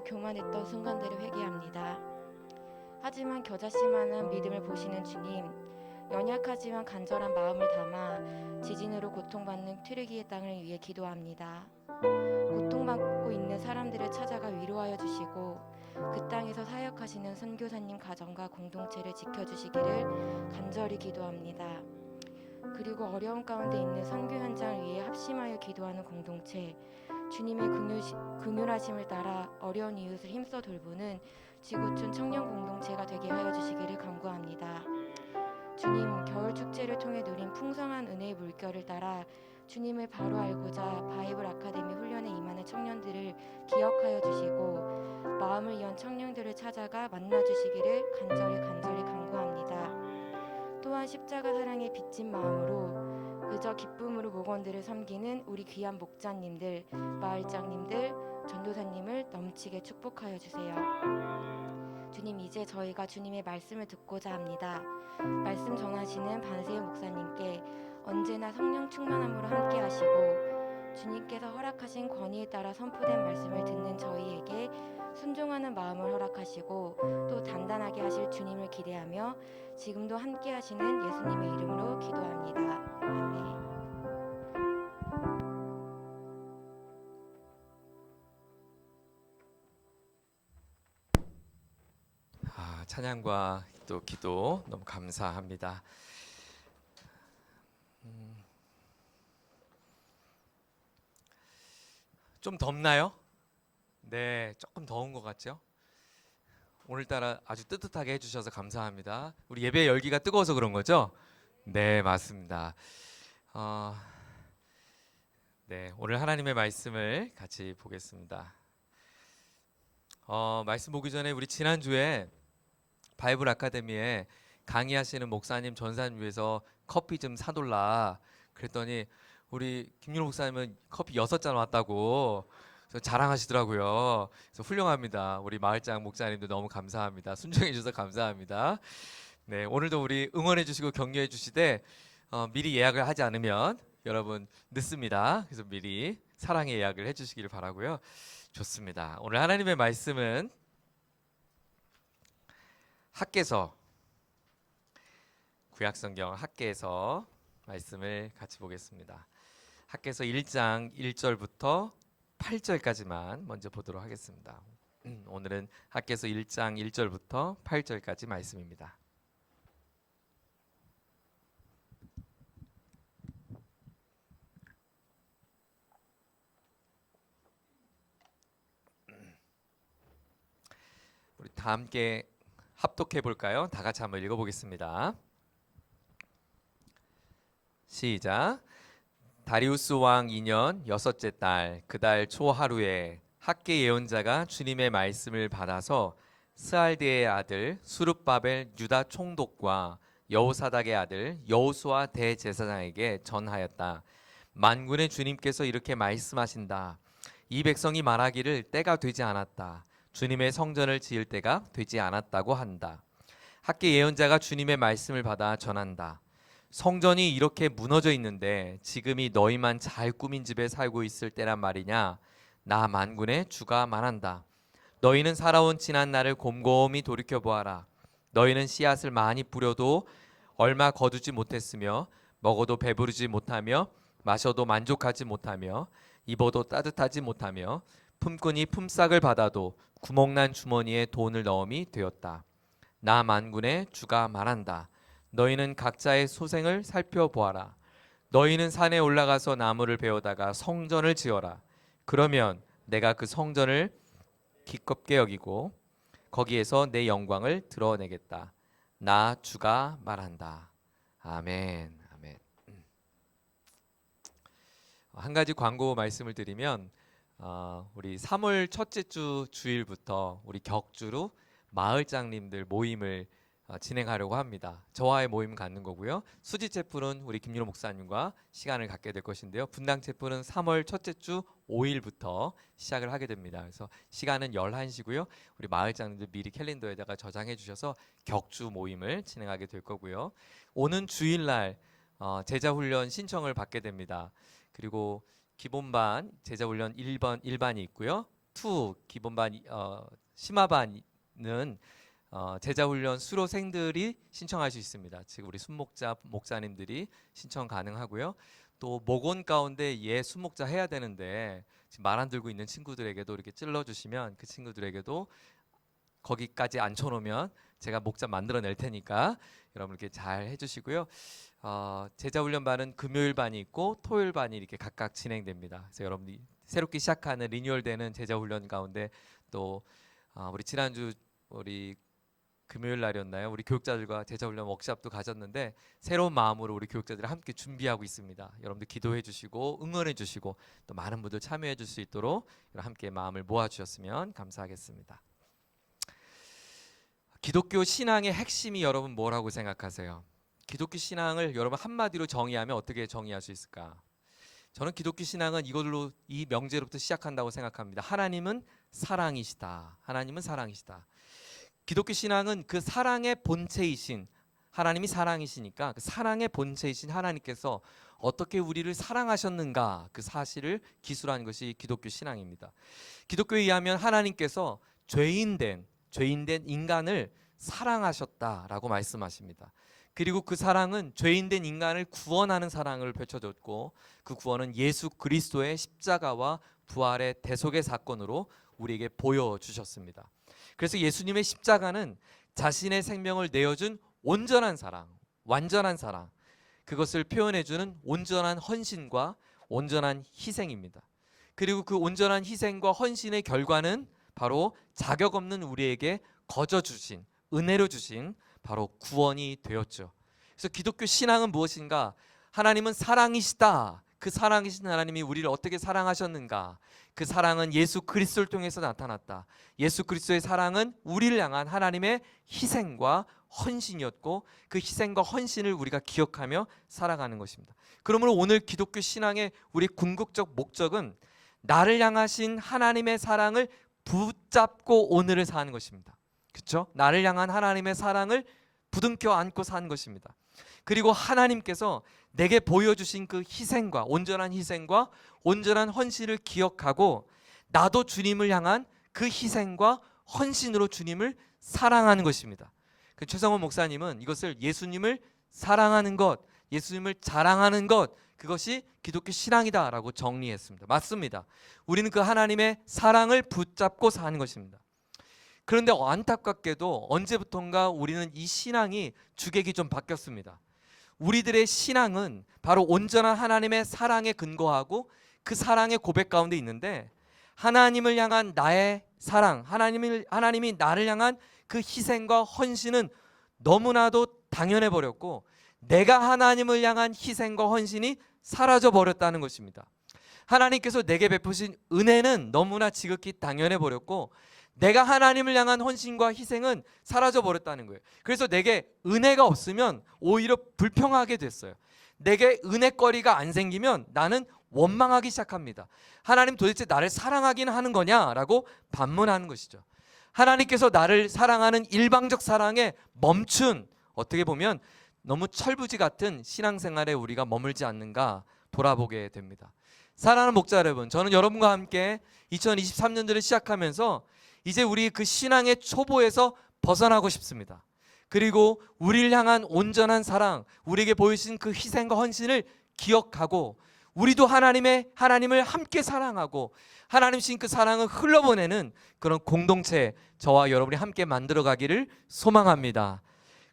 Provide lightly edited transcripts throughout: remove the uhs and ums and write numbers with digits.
자랑하고 교만했던 순간들을 회개합니다. 하지만 겨자씨만한 믿음을 보시는 주님, 연약하지만 간절한 마음을 담아 지진으로 고통받는 튀르기의 땅을 위해 기도합니다. 고통받고 있는 사람들을 찾아가 위로하여 주시고 그 땅에서 사역하시는 선교사님 가정과 공동체를 지켜주시기를 간절히 기도합니다. 그리고 어려움 가운데 있는 선교 현장을 위해 합심하여 기도하는 공동체, 주님의 긍휼하심을 따라 어려운 이웃을 힘써 돌보는 지구촌 청년 공동체가 되게 하여 주시기를 간구합니다. 주님, 겨울 축제를 통해 누린 풍성한 은혜의 물결을 따라 주님을 바로 알고자 바이블 아카데미 훈련에 임하는 청년들을 기억하여 주시고 마음을 연 청년들을 찾아가 만나 주시기를 간절히 간구합니다. 또한 십자가 사랑에 빚진 마음으로 그저 기쁨으로 목원들을 섬기는 우리 귀한 목자님들, 마을장님들, 전도사님을 넘치게 축복하여 주세요. 주님, 이제 저희가 주님의 말씀을 듣고자 합니다. 말씀 전하시는 반세의 목사님께 언제나 성령 충만함으로 함께 하시고 주님께서 허락하신 권위에 따라 선포된 말씀을 듣는 저희에게 순종하는 마음을 허락하시고 또 단단하게 하실 주님을 기대하며 지금도 함께 하시는 예수님의 이름으로 기도합니다. 아멘. 찬양과 또 기도 너무 감사합니다. 좀 덥나요? 네, 조금 더운 것 같죠? 오늘따라 아주 뜨뜻하게 해주셔서 감사합니다. 우리 예배 열기가 뜨거워서 그런 거죠? 네, 맞습니다. 네, 오늘 하나님의 말씀을 같이 보겠습니다. 말씀 보기 전에 우리 지난주에 바이블 아카데미에 강의하시는 목사님, 전사님 위해서 커피 좀 사돌라 그랬더니 우리 김윤호 목사님은 커피 6잔 왔다고 자랑하시더라고요. 그래서 훌륭합니다. 우리 마을장 목사님도 너무 감사합니다. 순종해 주셔서 감사합니다. 네, 오늘도 우리 응원해 주시고 격려해 주시되 미리 예약을 하지 않으면 여러분 늦습니다. 그래서 미리 사랑의 예약을 해 주시기를 바라고요. 좋습니다. 오늘 하나님의 말씀은 학개서, 구약성경 학개서 말씀을 같이 보겠습니다. 학개서 1장 1절부터 8절까지만 먼저 보도록 하겠습니다. 오늘은 학개서 1장 1절부터 8절까지 말씀입니다. 우리 다 함께 합독해 볼까요? 다 같이 한번 읽어보겠습니다. 시작. 다리우스 왕 2년 여섯째 달 그 달 초하루에 학개 예언자가 주님의 말씀을 받아서 스알드의 아들 수룹바벨 유다 총독과 여호사닥의 아들 여호수아 대제사장에게 전하였다. 만군의 주님께서 이렇게 말씀하신다. 이 백성이 말하기를 때가 되지 않았다. 주님의 성전을 지을 때가 되지 않았다고 한다. 학개 예언자가 주님의 말씀을 받아 전한다. 성전이 이렇게 무너져 있는데 지금이 너희만 잘 꾸민 집에 살고 있을 때란 말이냐? 나 만군의 주가 말한다. 너희는 살아온 지난 날을 곰곰이 돌이켜 보아라. 너희는 씨앗을 많이 뿌려도 얼마 거두지 못했으며 먹어도 배부르지 못하며 마셔도 만족하지 못하며 입어도 따뜻하지 못하며 품꾼이 품삯을 받아도 구멍난 주머니에 돈을 넣음이 되었다. 나 만군의 주가 말한다. 너희는 각자의 소생을 살펴보아라. 너희는 산에 올라가서 나무를 베어다가 성전을 지어라. 그러면 내가 그 성전을 기껍게 여기고 거기에서 내 영광을 드러내겠다. 나 주가 말한다. 아멘. 아멘. 한 가지 광고 말씀을 드리면 우리 3월 첫째 주 주일부터 우리 격주로 마을장님들 모임을 진행하려고 합니다. 저와의 모임 갖는 거고요. 수지 채플은 우리 김윤호 목사님과 시간을 갖게 될 것인데요. 분당 채플은 3월 첫째 주 5일부터 시작을 하게 됩니다. 그래서 시간은 11시고요. 우리 마을장님들 미리 캘린더에다가 저장해 주셔서 격주 모임을 진행하게 될 거고요. 오는 주일날 제자훈련 신청을 받게 됩니다. 그리고 기본반 제자훈련 1반이 있고요. 2 기본반 심화반은 제자훈련 수료생들이 신청할 수 있습니다. 즉 우리 순목자 목사님들이 신청 가능하고요. 또 목원 가운데 순목자 해야 되는데 지금 말 안 들고 있는 친구들에게도 이렇게 찔러주시면 그 친구들에게도 거기까지 앉혀놓으면 제가 목자 만들어낼 테니까 여러분 이렇게 잘 해주시고요. 제자훈련반은 금요일 반이 있고 토요일 반이 이렇게 각각 진행됩니다. 그래서 여러분이 새롭게 시작하는 리뉴얼되는 제자훈련 가운데 또 우리 지난주 우리 금요일 날이었나요? 우리 교육자들과 제자훈련 워크숍도 가졌는데 새로운 마음으로 우리 교육자들이 함께 준비하고 있습니다. 여러분들 기도해 주시고 응원해 주시고 또 많은 분들 참여해 줄 수 있도록 함께 마음을 모아 주셨으면 감사하겠습니다. 기독교 신앙의 핵심이 여러분 뭐라고 생각하세요? 기독교 신앙을 여러분 한마디로 정의하면 어떻게 정의할 수 있을까? 저는 기독교 신앙은 이 명제로부터 시작한다고 생각합니다. 하나님은 사랑이시다. 하나님은 사랑이시다. 기독교 신앙은 그 사랑의 본체이신 하나님이 사랑이시니까 그 사랑의 본체이신 하나님께서 어떻게 우리를 사랑하셨는가 그 사실을 기술하는 것이 기독교 신앙입니다. 기독교에 의하면 하나님께서 죄인된 인간을 사랑하셨다라고 말씀하십니다. 그리고 그 사랑은 죄인된 인간을 구원하는 사랑을 펼쳐줬고 그 구원은 예수 그리스도의 십자가와 부활의 대속의 사건으로 우리에게 보여주셨습니다. 그래서 예수님의 십자가는 자신의 생명을 내어준 온전한 사랑, 완전한 사랑, 그것을 표현해주는 온전한 헌신과 온전한 희생입니다. 그리고 그 온전한 희생과 헌신의 결과는 바로 자격 없는 우리에게 거저 주신, 은혜로 주신 바로 구원이 되었죠. 그래서 기독교 신앙은 무엇인가? 하나님은 사랑이시다. 그 사랑이신 하나님이 우리를 어떻게 사랑하셨는가? 그 사랑은 예수 그리스도를 통해서 나타났다. 예수 그리스도의 사랑은 우리를 향한 하나님의 희생과 헌신이었고 그 희생과 헌신을 우리가 기억하며 살아가는 것입니다. 그러므로 오늘 기독교 신앙의 우리 궁극적 목적은 나를 향하신 하나님의 사랑을 붙잡고 오늘을 사는 것입니다. 그렇죠? 나를 향한 하나님의 사랑을 부둥켜 안고 사는 것입니다. 그리고 하나님께서 내게 보여주신 그 희생과 온전한 헌신을 기억하고 나도 주님을 향한 그 희생과 헌신으로 주님을 사랑하는 것입니다. 그 최성원 목사님은 이것을 예수님을 사랑하는 것, 예수님을 자랑하는 것, 그것이 기독교 신앙이다라고 정리했습니다. 맞습니다. 우리는 그 하나님의 사랑을 붙잡고 사는 것입니다. 그런데 안타깝게도 언제부턴가 우리는 이 신앙이 주객이 좀 바뀌었습니다. 우리들의 신앙은 바로 온전한 하나님의 사랑에 근거하고 그 사랑의 고백 가운데 있는데 하나님을 향한 나의 사랑, 하나님이 나를 향한 그 희생과 헌신은 너무나도 당연해 버렸고 내가 하나님을 향한 희생과 헌신이 사라져 버렸다는 것입니다. 하나님께서 내게 베푸신 은혜는 너무나 지극히 당연해 버렸고 내가 하나님을 향한 헌신과 희생은 사라져 버렸다는 거예요. 그래서 내게 은혜가 없으면 오히려 불평하게 됐어요. 내게 은혜거리가 안 생기면 나는 원망하기 시작합니다. 하나님 도대체 나를 사랑하긴 하는 거냐라고 반문하는 것이죠. 하나님께서 나를 사랑하는 일방적 사랑에 멈춘 어떻게 보면 너무 철부지 같은 신앙생활에 우리가 머물지 않는가 돌아보게 됩니다. 사랑하는 목자 여러분, 저는 여러분과 함께 2023년도를 시작하면서 이제 우리 그 신앙의 초보에서 벗어나고 싶습니다. 그리고 우리를 향한 온전한 사랑, 우리에게 보여주신 그 희생과 헌신을 기억하고 우리도 하나님을 함께 사랑하고 하나님 주신 그 사랑을 흘러보내는 그런 공동체 저와 여러분이 함께 만들어가기를 소망합니다.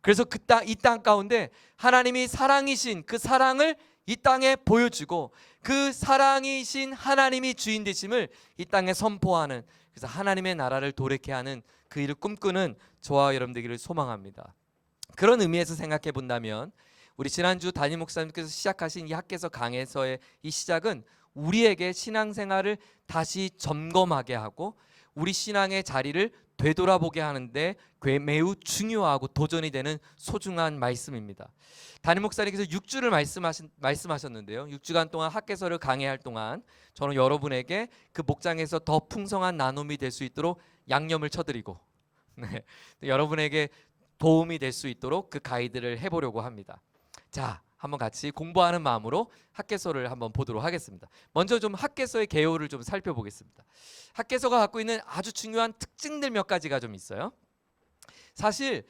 그래서 이 땅 가운데 하나님이 사랑이신 그 사랑을 이 땅에 보여주고 그 사랑이신 하나님이 주인 되심을 이 땅에 선포하는, 그래서 하나님의 나라를 도래케 하는 그 일을 꿈꾸는 저와 여러분 되기를 소망합니다. 그런 의미에서 생각해 본다면 우리 지난주 담임 목사님께서 시작하신 이 학개서 강해서의 이 시작은 우리에게 신앙생활을 다시 점검하게 하고 우리 신앙의 자리를 되돌아보게 하는데 매우 중요하고 도전이 되는 소중한 말씀입니다. 담임 목사님께서 6주를 말씀하셨는데요. 6주간 동안 학개서를 강해할 동안 저는 여러분에게 그 목장에서 더 풍성한 나눔이 될 수 있도록 양념을 쳐드리고 여러분에게 도움이 될 수 있도록 그 가이드를 해보려고 합니다. 자, 한번 같이 공부하는 마음으로 학개서를 한번 보도록 하겠습니다. 먼저 좀 학개서의 개요를 좀 살펴보겠습니다. 학개서가 갖고 있는 아주 중요한 특징들 몇 가지가 좀 있어요. 사실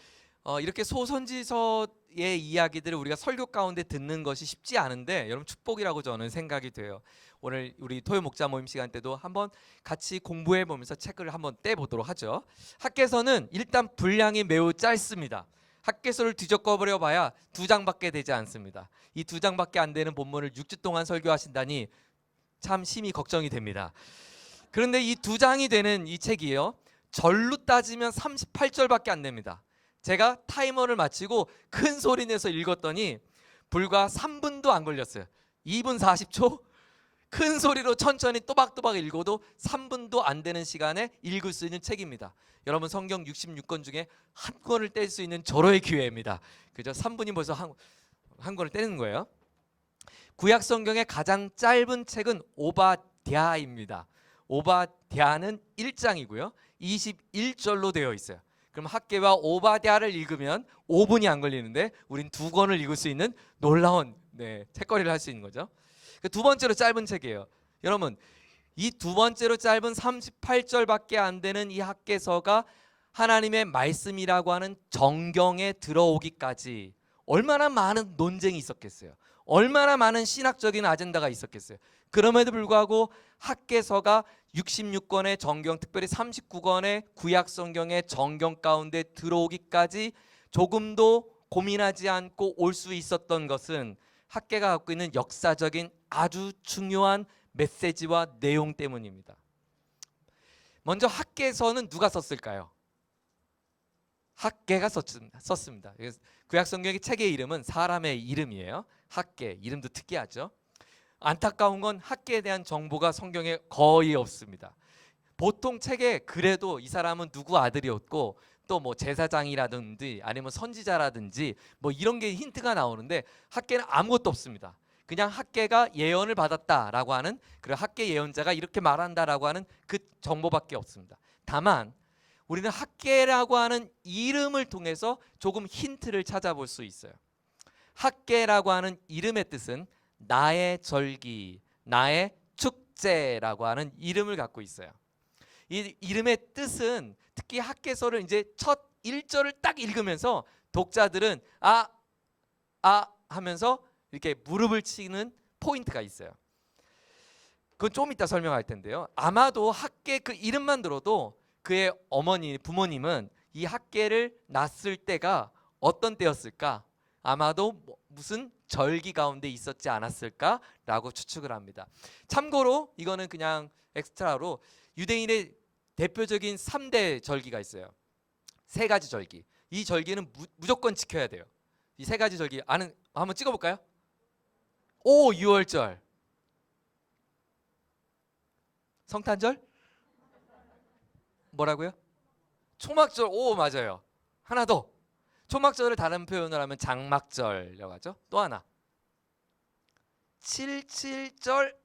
이렇게 소선지서의 이야기들을 우리가 설교 가운데 듣는 것이 쉽지 않은데 여러분 축복이라고 저는 생각이 돼요. 오늘 우리 토요 목자 모임 시간 때도 한번 같이 공부해 보면서 책을 한번 떼보도록 하죠. 학개서는 일단 분량이 매우 짧습니다. 학개서를 뒤적거 버려 봐야 2장밖에 되지 않습니다. 이 2장밖에 안 되는 본문을 6주 동안 설교하신다니 참 심히 걱정이 됩니다. 그런데 이 2장이 되는 이 책이요, 절로 따지면 38절밖에 안 됩니다. 제가 타이머를 마치고 큰 소리 내서 읽었더니 불과 3분도 안 걸렸어요. 2분 40초? 큰 소리로 천천히 또박또박 읽어도 3분도 안 되는 시간에 읽을 수 있는 책입니다. 여러분 성경 66권 중에 한 권을 뗄 수 있는 절호의 기회입니다. 그죠? 3분이 벌써 한 권을 떼는 거예요. 구약 성경의 가장 짧은 책은 오바댜입니다. 오바댜는 1장이고요. 21절로 되어 있어요. 그럼 학개와 오바댜를 읽으면 5분이 안 걸리는데 우린 2권을 읽을 수 있는 놀라운 책거리를 할 수 있는 거죠. 두 번째로 짧은 책이에요. 여러분 이 두 번째로 짧은 38절밖에 안 되는 이 학개서가 하나님의 말씀이라고 하는 정경에 들어오기까지 얼마나 많은 논쟁이 있었겠어요. 얼마나 많은 신학적인 아젠다가 있었겠어요. 그럼에도 불구하고 학개서가 66권의 정경, 특별히 39권의 구약 성경의 정경 가운데 들어오기까지 조금도 고민하지 않고 올 수 있었던 것은 학개가 갖고 있는 역사적인 아주 중요한 메시지와 내용 때문입니다. 먼저 학개서는 누가 썼을까요? 학개가 썼습니다. 구약 성경의 책의 이름은 사람의 이름이에요. 학개, 이름도 특이하죠. 안타까운 건 학개에 대한 정보가 성경에 거의 없습니다. 보통 책에 그래도 이 사람은 누구 아들이었고 또 뭐 제사장이라든지 아니면 선지자라든지 뭐 이런 게 힌트가 나오는데 학개는 아무것도 없습니다. 그냥 학개가 예언을 받았다라고 하는, 그리고 학개 예언자가 이렇게 말한다라고 하는 그 정보밖에 없습니다. 다만 우리는 학개라고 하는 이름을 통해서 조금 힌트를 찾아볼 수 있어요. 학개라고 하는 이름의 뜻은 나의 절기, 나의 축제라고 하는 이름을 갖고 있어요. 이 이름의 뜻은 특히 학개서를 이제 첫 1절을 딱 읽으면서 독자들은 아 하면서 이렇게 무릎을 치는 포인트가 있어요. 그건 좀 이따 설명할 텐데요. 아마도 학개 그 이름만 들어도 그의 어머니, 부모님은 이 학개를 낳았을 때가 어떤 때였을까? 아마도 무슨 절기 가운데 있었지 않았을까라고 추측을 합니다. 참고로 이거는 그냥 엑스트라로 유대인의 대표적인 3대 절기가 있어요. 3가지 절기. 이 절기는 무조건 지켜야 돼요. 이 3가지 절기 한번 찍어볼까요? 오, 유월절. 성탄절? 뭐라고요? 초막절. 오, 맞아요. 하나 더. 초막절을 다른 표현을 하면 장막절이라고 하죠. 또 하나. 77절.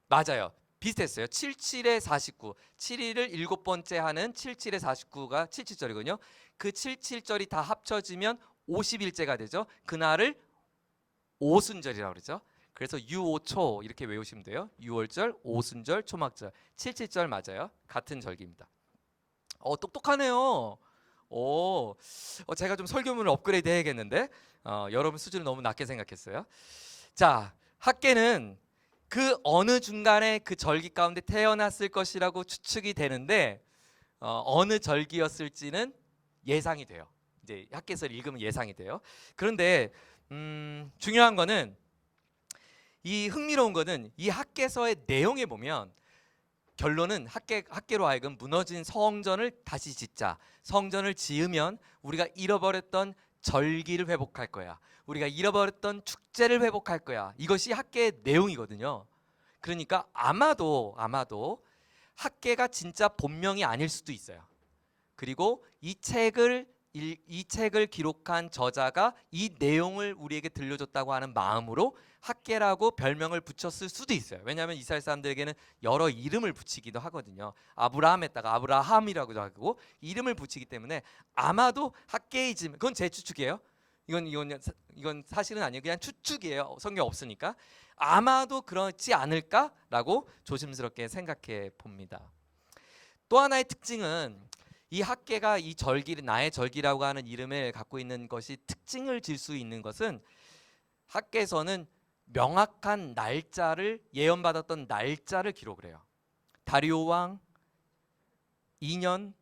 맞아요. 비슷했어요. 77에 49. 7일을 7번째 하는 77에 49가 77절이거든요. 그 77절이 다 합쳐지면 50일째가 되죠. 그날을 오순절이라고 그러죠. 그래서 유오초 이렇게 외우시면 돼요. 유월절, 오순절, 초막절. 77절 맞아요. 같은 절기입니다. 똑똑하네요. 제가 좀 설교문을 업그레이드 해야겠는데 여러분 수준을 너무 낮게 생각했어요. 자, 학개는 그 어느 중간에 그 절기 가운데 태어났을 것이라고 추측이 되는데 어느 절기였을지는 예상이 돼요. 이제 학개서를 읽으면 예상이 돼요. 그런데 중요한 거는, 이 흥미로운 거는 이 학개서의 내용에 보면 결론은 학개로 하여금 무너진 성전을 다시 짓자. 성전을 지으면 우리가 잃어버렸던 절기를 회복할 거야. 우리가 잃어버렸던 축제를 회복할 거야. 이것이 학개의 내용이거든요. 그러니까 아마도 학개가 진짜 본명이 아닐 수도 있어요. 그리고 이 책을 기록한 저자가 이 내용을 우리에게 들려줬다고 하는 마음으로 학개라고 별명을 붙였을 수도 있어요. 왜냐하면 이스라엘 사람들에게는 여러 이름을 붙이기도 하거든요. 아브라함에다가 아브라함이라고도 하고 이름을 붙이기 때문에 아마도 학개이지만, 그건 제 추측이에요. 이건 사실은 아니에요. 그냥 추측이에요. 성경 없으니까. 아마도 그렇지 않을까라고 조심스럽게 생각해 봅니다. 또 하나의 특징은 이 학계가 이 절기, 나의 절기라고 하는 이름을 갖고 있는 것이 특징을 질 수 있는 것은 학계에서는 명확한 날짜를, 예언받았던 날짜를 기록을 해요. 다리오 왕 2년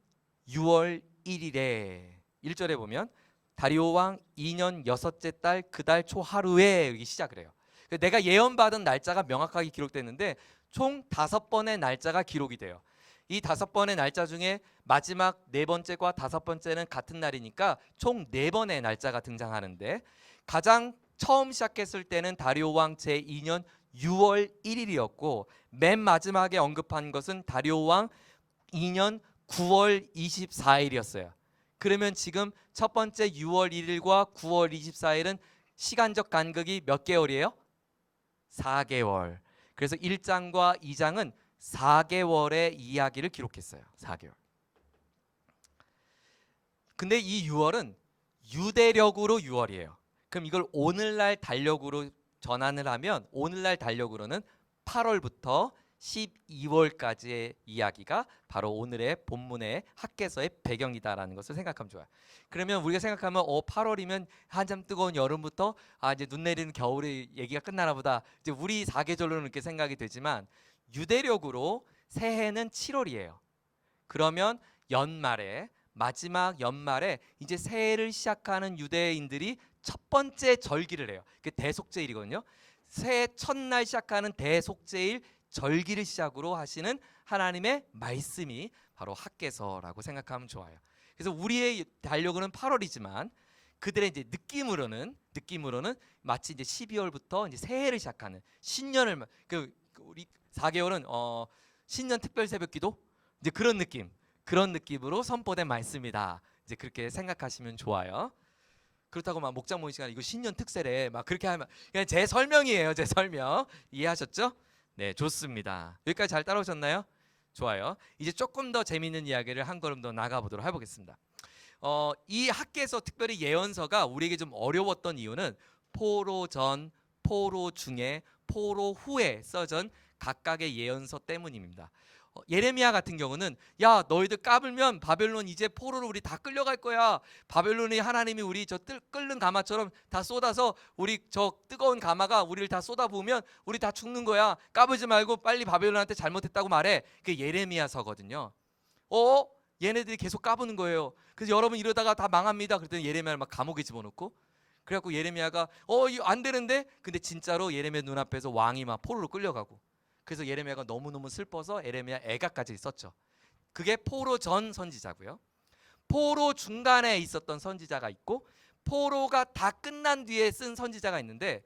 6월 1일에 1절에 보면 다리오 왕 2년 여섯째 달 그 달 초하루에 여기 시작을 해요. 내가 예언받은 날짜가 명확하게 기록됐는데 총 5번의 날짜가 기록이 돼요. 이 5번의 날짜 중에 마지막 4번째과 5번째는 같은 날이니까 총 4번의 날짜가 등장하는데, 가장 처음 시작했을 때는 다리오 왕 제2년 6월 1일이었고 맨 마지막에 언급한 것은 다리오 왕 2년 9월 24일이었어요. 그러면 지금 첫 번째 6월 1일과 9월 24일은 시간적 간극이 몇 개월이에요? 4개월. 그래서 1장과 2장은 4개월의 이야기를 기록했어요. 4개월. 근데 이 6월은 유대력으로 6월이에요. 그럼 이걸 오늘날 달력으로 전환을 하면 오늘날 달력으로는 8월부터 12월까지의 이야기가 바로 오늘의 본문의 학개서의 배경이다라는 것을 생각하면 좋아요. 그러면 우리가 생각하면 8월이면 한참 뜨거운 여름부터 이제 눈 내리는 겨울의 얘기가 끝나나 보다. 이제 우리 사계절로는 이렇게 생각이 되지만 유대력으로 새해는 7월이에요. 그러면 연말에, 마지막 연말에 이제 새해를 시작하는 유대인들이 첫 번째 절기를 해요. 그게 대속죄일이거든요. 새해 첫날 시작하는 대속죄일 절기를 시작으로 하시는 하나님의 말씀이 바로 학개서라고 생각하면 좋아요. 그래서 우리의 달력으로는 8월이지만 그들의 이제 느낌으로는 마치 이제 12월부터 이제 새해를 시작하는 신년을, 우리 4개월은 신년 특별 새벽기도 이제 그런 느낌으로 선포된 말씀이다. 이제 그렇게 생각하시면 좋아요. 그렇다고 막 목장 모임 시간에 이거 신년 특세래 막 그렇게 하면 그냥 제 설명이에요. 제 설명. 이해하셨죠? 네, 좋습니다. 여기까지 잘 따라오셨나요? 좋아요. 이제 조금 더 재미있는 이야기를 한 걸음 더 나가보도록 해보겠습니다. 이 학개서, 특별히 예언서가 우리에게 좀 어려웠던 이유는 포로 전, 포로 중에, 포로 후에 써진 각각의 예언서 때문입니다. 예레미야 같은 경우는 야, 너희들 까불면 바벨론 이제 포로로 우리 다 끌려갈 거야. 바벨론이 하나님이 우리 저 끓는 가마처럼 다 쏟아서 우리 저 뜨거운 가마가 우리를 다 쏟아부으면 우리 다 죽는 거야. 까불지 말고 빨리 바벨론한테 잘못했다고 말해. 그게 예레미야서거든요. 얘네들이 계속 까부는 거예요. 그래서 여러분 이러다가 다 망합니다. 그랬더니 예레미야를 막 감옥에 집어넣고, 그래갖고 예레미야가 이거 안 되는데, 근데 진짜로 예레미야 눈앞에서 왕이 막 포로로 끌려가고, 그래서 예레미야가 너무너무 슬퍼서 예레미야 애가까지 썼죠. 그게 포로 전 선지자고요. 포로 중간에 있었던 선지자가 있고 포로가 다 끝난 뒤에 쓴 선지자가 있는데,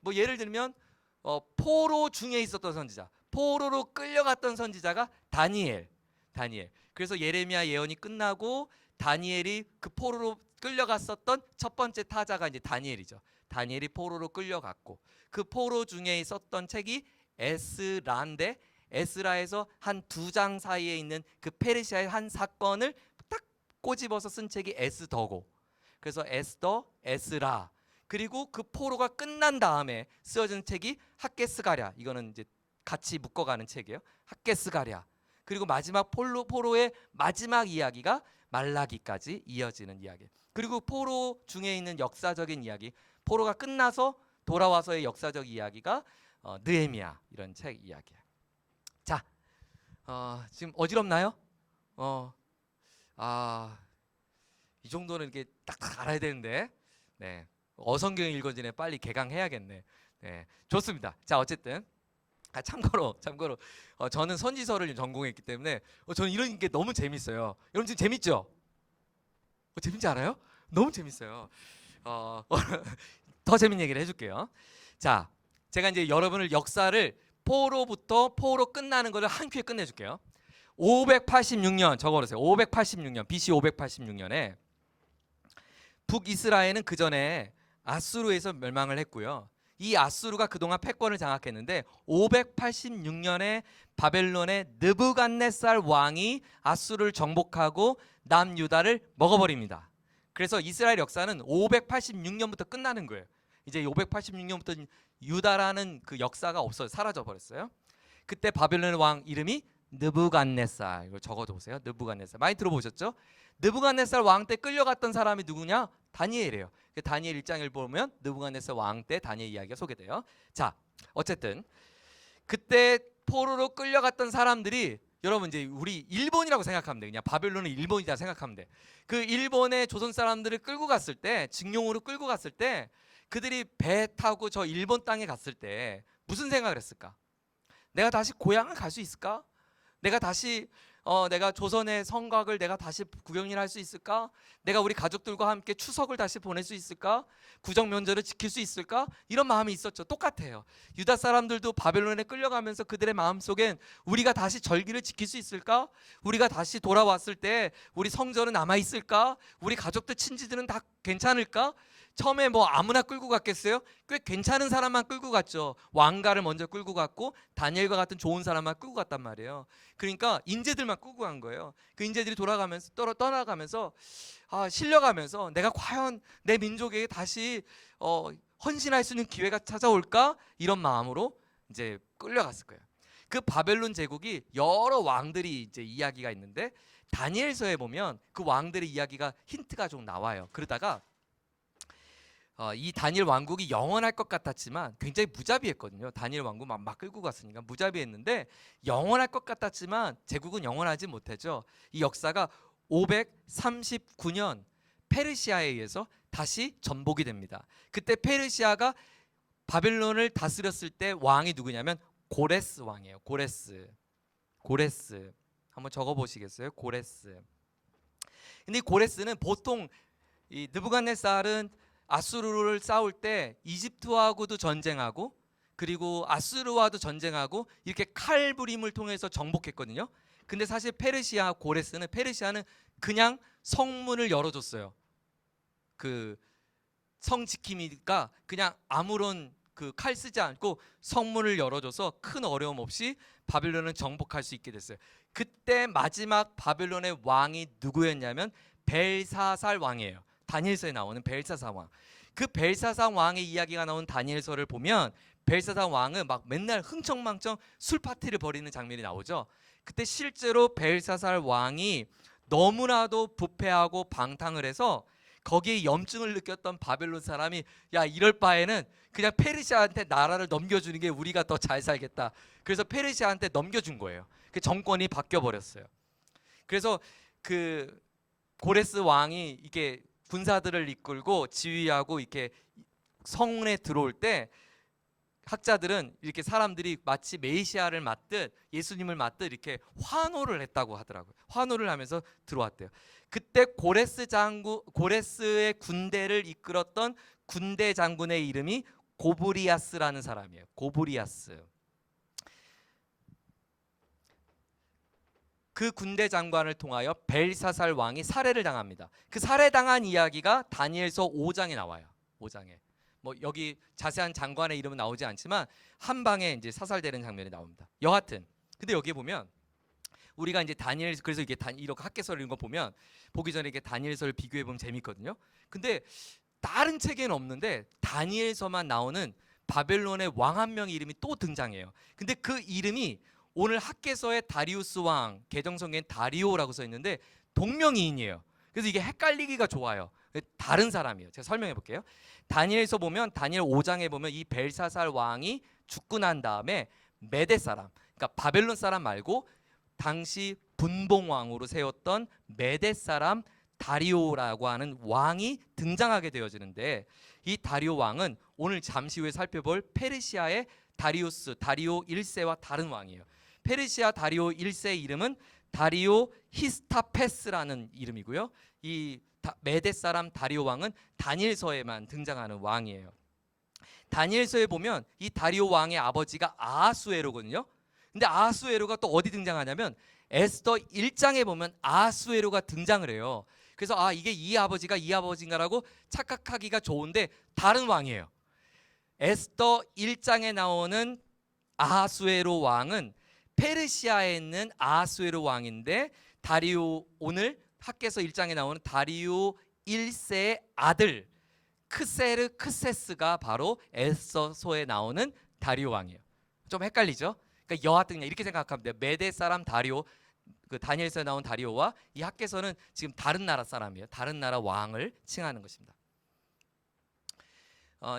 뭐 예를 들면 포로 중에 있었던 선지자, 포로로 끌려갔던 선지자가 다니엘. 그래서 예레미야 예언이 끝나고 다니엘이 그 포로로 끌려갔었던 첫 번째 타자가 이제 다니엘이죠. 다니엘이 포로로 끌려갔고 그 포로 중에 있었던 책이 에스라인데, 에스라에서 한 2장 사이에 있는 그 페르시아의 한 사건을 딱 꼬집어서 쓴 책이 에스더고, 그래서 에스더, 에스라, 그리고 그 포로가 끝난 다음에 쓰여진 책이 학개스가랴. 이거는 이제 같이 묶어가는 책이에요. 학개스가랴. 그리고 마지막 포로의 마지막 이야기가 말라기까지 이어지는 이야기. 그리고 포로 중에 있는 역사적인 이야기, 포로가 끝나서 돌아와서의 역사적 이야기가 느헤미야, 이런 책 이야기예요. 자, 지금 어지럽나요? 이 정도는 이렇게 딱딱 알아야 되는데, 네, 어성경 읽어지네. 빨리 개강해야겠네. 네, 좋습니다. 자, 어쨌든 참고로 저는 선지서를 전공했기 때문에 저는 이런 게 너무 재밌어요. 여러분 지금 재밌죠? 재밌지 않아요? 너무 재밌어요. 더 재밌는 얘기를 해줄게요. 자, 제가 이제 여러분을 역사를 포로부터 포로 끝나는 것을 한 큐에 끝내줄게요. 586년 적어보세요. 586년 BC 586년에 북이스라엘은 그 전에 아수르에서 멸망을 했고요. 이 아수르가 그동안 패권을 장악했는데 586년에 바벨론의 느부갓네살 왕이 아수르를 정복하고 남유다를 먹어버립니다. 그래서 이스라엘 역사는 586년부터 끝나는 거예요. 이제 586년부터 유다라는 그 역사가 없어요. 사라져 버렸어요. 그때 바벨론 왕 이름이 느부갓네살. 이걸 적어도 보세요. 느부갓네살. 많이 들어보셨죠? 느부갓네살 왕 때 끌려갔던 사람이 누구냐? 다니엘이에요. 다니엘 1장을 보면 느부갓네살 왕 때 다니엘 이야기가 소개돼요. 자, 어쨌든 그때 포로로 끌려갔던 사람들이 여러분 이제 우리 일본이라고 생각하면 돼. 그냥 바벨론은 일본이다 생각하면 돼. 그 일본의 조선 사람들을 끌고 갔을 때, 직용으로 끌고 갔을 때 그들이 배 타고 저 일본 땅에 갔을 때 무슨 생각을 했을까? 내가 다시 고향을 갈 수 있을까? 내가 다시 내가 조선의 성곽을 내가 다시 구경을 할 수 있을까? 내가 우리 가족들과 함께 추석을 다시 보낼 수 있을까? 구정 명절을 지킬 수 있을까? 이런 마음이 있었죠. 똑같아요. 유다 사람들도 바벨론에 끌려가면서 그들의 마음속엔 우리가 다시 절기를 지킬 수 있을까? 우리가 다시 돌아왔을 때 우리 성전은 남아 있을까? 우리 가족들 친지들은 다 괜찮을까? 처음에 뭐 아무나 끌고 갔겠어요? 꽤 괜찮은 사람만 끌고 갔죠. 왕가를 먼저 끌고 갔고 다니엘과 같은 좋은 사람만 끌고 갔단 말이에요. 그러니까 인재들만 끌고 간 거예요. 그 인재들이 돌아가면서 떠나가면서 실려가면서 내가 과연 내 민족에게 다시 헌신할 수 있는 기회가 찾아올까? 이런 마음으로 이제 끌려갔을 거예요. 그 바벨론 제국이 여러 왕들이 이제 이야기가 있는데 다니엘서에 보면 그 왕들의 이야기가 힌트가 좀 나와요. 그러다가 이 다니엘 왕국이 영원할 것 같았지만 굉장히 무자비했거든요. 다니엘 왕국 막 끌고 갔으니까 무자비했는데 영원할 것 같았지만 제국은 영원하지 못했죠. 이 역사가 539년 페르시아에 의해서 다시 전복이 됩니다. 그때 페르시아가 바벨론을 다스렸을 때 왕이 누구냐면 고레스 왕이에요. 고레스 한번 적어보시겠어요? 고레스. 근데 이 고레스는 보통 이 느부갓네살은 아수르를 싸울 때 이집트하고도 전쟁하고 그리고 아수르와도 전쟁하고 이렇게 칼부림을 통해서 정복했거든요. 근데 사실 페르시아는 그냥 성문을 열어줬어요. 그 성 지킴이가 그냥 아무런 그 칼 쓰지 않고 성문을 열어줘서 큰 어려움 없이 바벨론을 정복할 수 있게 됐어요. 그때 마지막 바벨론의 왕이 누구였냐면 벨사살 왕이에요. 다니엘서에 나오는 벨사살 왕. 그 벨사살 왕의 이야기가 나온 다니엘서를 보면 벨사살 왕은 막 맨날 흥청망청 술 파티를 벌이는 장면이 나오죠. 그때 실제로 벨사살 왕이 너무나도 부패하고 방탕을 해서 거기에 염증을 느꼈던 바벨론 사람이 야 이럴 바에는 그냥 페르시아한테 나라를 넘겨주는 게 우리가 더 잘 살겠다. 그래서 페르시아한테 넘겨준 거예요. 그 정권이 바뀌어 버렸어요. 그래서 그 고레스 왕이 이게 군사들을 이끌고 지휘하고 이렇게 성문에 들어올 때 학자들은 이렇게 사람들이 마치 메시아를 맞듯 예수님을 맞듯 이렇게 환호를 했다고 하더라고요. 환호를 하면서 들어왔대요. 그때 고레스의 군대를 이끌었던 군대 장군의 이름이 고브리아스라는 사람이에요. 고브리아스. 그 군대 장관을 통하여 벨사살 왕이 살해를 당합니다. 그 살해당한 이야기가 다니엘서 5장에 나와요. 5장에. 뭐 여기 자세한 장관의 이름은 나오지 않지만 한 방에 이제 사살되는 장면이 나옵니다. 여하튼 근데 여기 보면 우리가 이제 다니엘 그래서 이게 이렇게 학개설 이런 거 보면 보기 전에 이게 다니엘서를 비교해 보면 재밌거든요. 근데 다른 책에는 없는데 다니엘서만 나오는 바벨론의 왕 한 명의 이름이 또 등장해요. 근데 그 이름이 오늘 학개서의 다리우스 왕 개정성경엔 다리오라고 써 있는데 동명이인이에요. 그래서 이게 헷갈리기가 좋아요. 다른 사람이에요. 제가 설명해 볼게요. 다니엘서 보면 다니엘 5장에 보면 이 벨사살 왕이 죽고 난 다음에 메대 사람, 그러니까 바벨론 사람 말고 당시 분봉 왕으로 세웠던 메대 사람 다리오라고 하는 왕이 등장하게 되어지는데 이 다리오 왕은 오늘 잠시 후에 살펴볼 페르시아의 다리오 1세와 다른 왕이에요. 페르시아 다리오 1세의 이름은 다리오 히스타페스라는 이름이고요. 이 메대 사람 다리오 왕은 다니엘서에만 등장하는 왕이에요. 다니엘서에 보면 이 다리오 왕의 아버지가 아하수에로거든요. 근데 아하수에로가 또 어디 등장하냐면 에스더 1장에 보면 아하수에로가 등장을 해요. 그래서 이게 이 아버지가 이 아버지인가라고 착각하기가 좋은데 다른 왕이에요. 에스더 1장에 나오는 아하수에로 왕은 페르시아에 있는 아하수에로 왕인데 다리오 오늘 학개서 1장에 나오는 다리오 1세의 아들 크세르크세스가 바로 에스더서에 나오는 다리오 왕이에요. 좀 헷갈리죠? 그러니까 여하튼 그냥 이렇게 생각하면 돼요. 메대 사람 다리오, 그 다니엘서에 나온 다리오와 이 학개서는 지금 다른 나라 사람이에요. 다른 나라 왕을 칭하는 것입니다.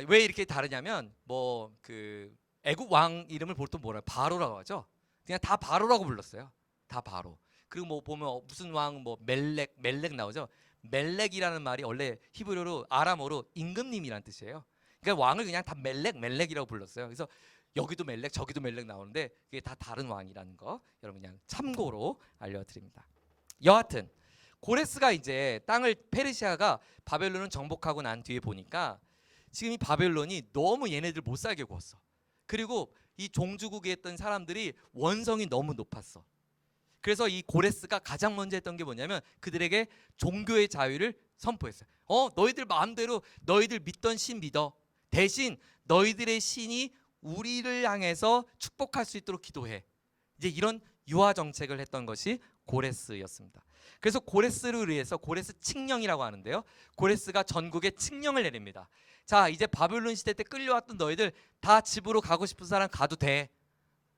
왜 이렇게 다르냐면 뭐 그 애굽 왕 이름을 보통 뭐라 바로라고 하죠. 그냥 다 바로라고 불렀어요. 다 바로. 그리고 뭐 보면 무슨 왕 뭐 멜렉 나오죠. 멜렉이라는 말이 원래 히브리어로 아람어로 임금님이란 뜻이에요. 그러니까 왕을 그냥 다 멜렉이라고 불렀어요. 그래서 여기도 멜렉 저기도 멜렉 나오는데 그게 다 다른 왕이라는 거 여러분 그냥 참고로 알려드립니다. 여하튼 고레스가 이제 땅을 페르시아가 바벨론을 정복하고 난 뒤에 보니까 지금 이 바벨론이 너무 얘네들 못 살게 구웠어. 그리고 이 종주국에 있던 사람들이 원성이 너무 높았어. 그래서 이 고레스가 가장 먼저 했던 게 뭐냐면 그들에게 종교의 자유를 선포했어요. 너희들 마음대로 너희들 믿던 신 믿어. 대신 너희들의 신이 우리를 향해서 축복할 수 있도록 기도해. 이제 이런 유화 정책을 했던 것이 고레스였습니다. 그래서 고레스를 위해서 고레스 칙령이라고 하는데요. 고레스가 전국에 칙령을 내립니다. 자, 이제 바벨론 시대 때 끌려왔던 너희들 다 집으로 가고 싶은 사람 가도 돼.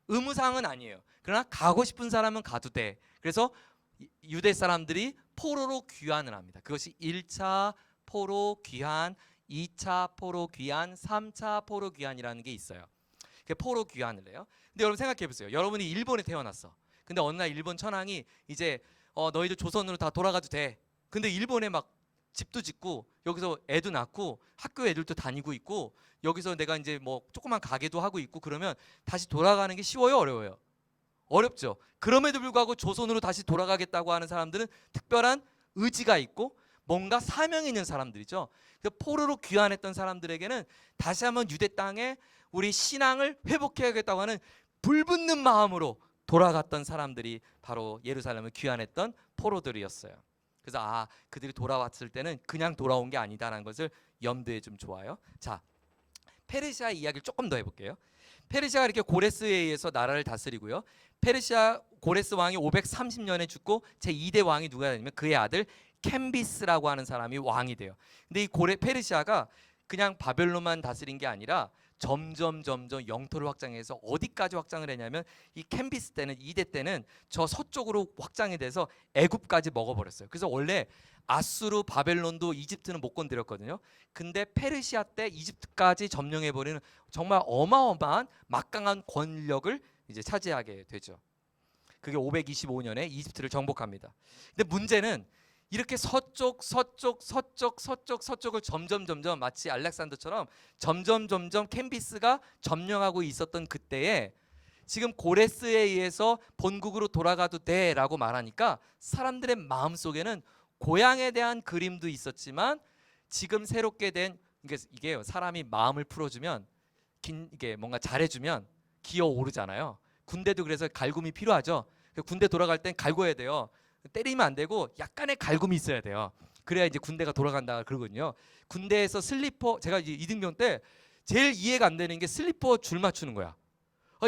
의무사항은 아니에요. 그러나 가고 싶은 사람은 가도 돼. 그래서 유대 사람들이 포로로 귀환을 합니다. 그것이 1차 포로 귀환, 2차 포로 귀환, 3차 포로 귀환이라는 게 있어요. 포로 귀환을 해요. 근데 여러분 생각해 보세요. 여러분이 일본에 태어났어. 근데 어느 날 일본 천황이 이제 너희들 조선으로 다 돌아가도 돼. 근데 일본에 막 집도 짓고 여기서 애도 낳고 학교 애들도 다니고 있고 여기서 내가 이제 뭐 조그만 가게도 하고 있고 그러면 다시 돌아가는 게 쉬워요, 어려워요? 어렵죠. 그럼에도 불구하고 조선으로 다시 돌아가겠다고 하는 사람들은 특별한 의지가 있고 뭔가 사명이 있는 사람들이죠. 포로로 귀환했던 사람들에게는 다시 한번 유대 땅에 우리 신앙을 회복해야겠다고 하는 불붙는 마음으로 돌아갔던 사람들이 바로 예루살렘을 귀환했던 포로들이었어요. 그래서 그들이 돌아왔을 때는 그냥 돌아온 게 아니다라는 것을 염두에 좀 좋아요. 자, 페르시아 이야기를 조금 더 해볼게요. 페르시아가 이렇게 고레스에 의해서 나라를 다스리고요. 페르시아 고레스 왕이 530년에 죽고 제2대 왕이 누가 되냐면 그의 아들 캔비스라고 하는 사람이 왕이 돼요. 근데 이 페르시아가 그냥 바벨론만 다스린 게 아니라 점점 영토를 확장해서 어디까지 확장을 했냐면 이 캔비스 때는 2대 때는 저 서쪽으로 확장이 돼서 애굽까지 먹어버렸어요. 그래서 원래 아수르, 바벨론도 이집트는 못 건드렸거든요. 근데 페르시아 때 이집트까지 점령해버리는 정말 어마어마한 막강한 권력을 이제 차지하게 되죠. 그게 525년에 이집트를 정복합니다. 근데 문제는 이렇게 서쪽을 점점 마치 알렉산더처럼 점점 캔비스가 점령하고 있었던 그때에 지금 고레스에 의해서 본국으로 돌아가도 돼라고 말하니까 사람들의 마음속에는 고향에 대한 그림도 있었지만 지금 새롭게 된 이게 사람이 마음을 풀어주면 이게 뭔가 잘해주면 기어오르잖아요. 군대도 그래서 갈굼이 필요하죠. 군대 돌아갈 땐 갈궈야 돼요. 때리면 안 되고 약간의 갈굼이 있어야 돼요. 그래야 이제 군대가 돌아간다 그러거든요. 군대에서 슬리퍼 제가 이제 이등병 때 제일 이해가 안 되는 게 슬리퍼 줄 맞추는 거야.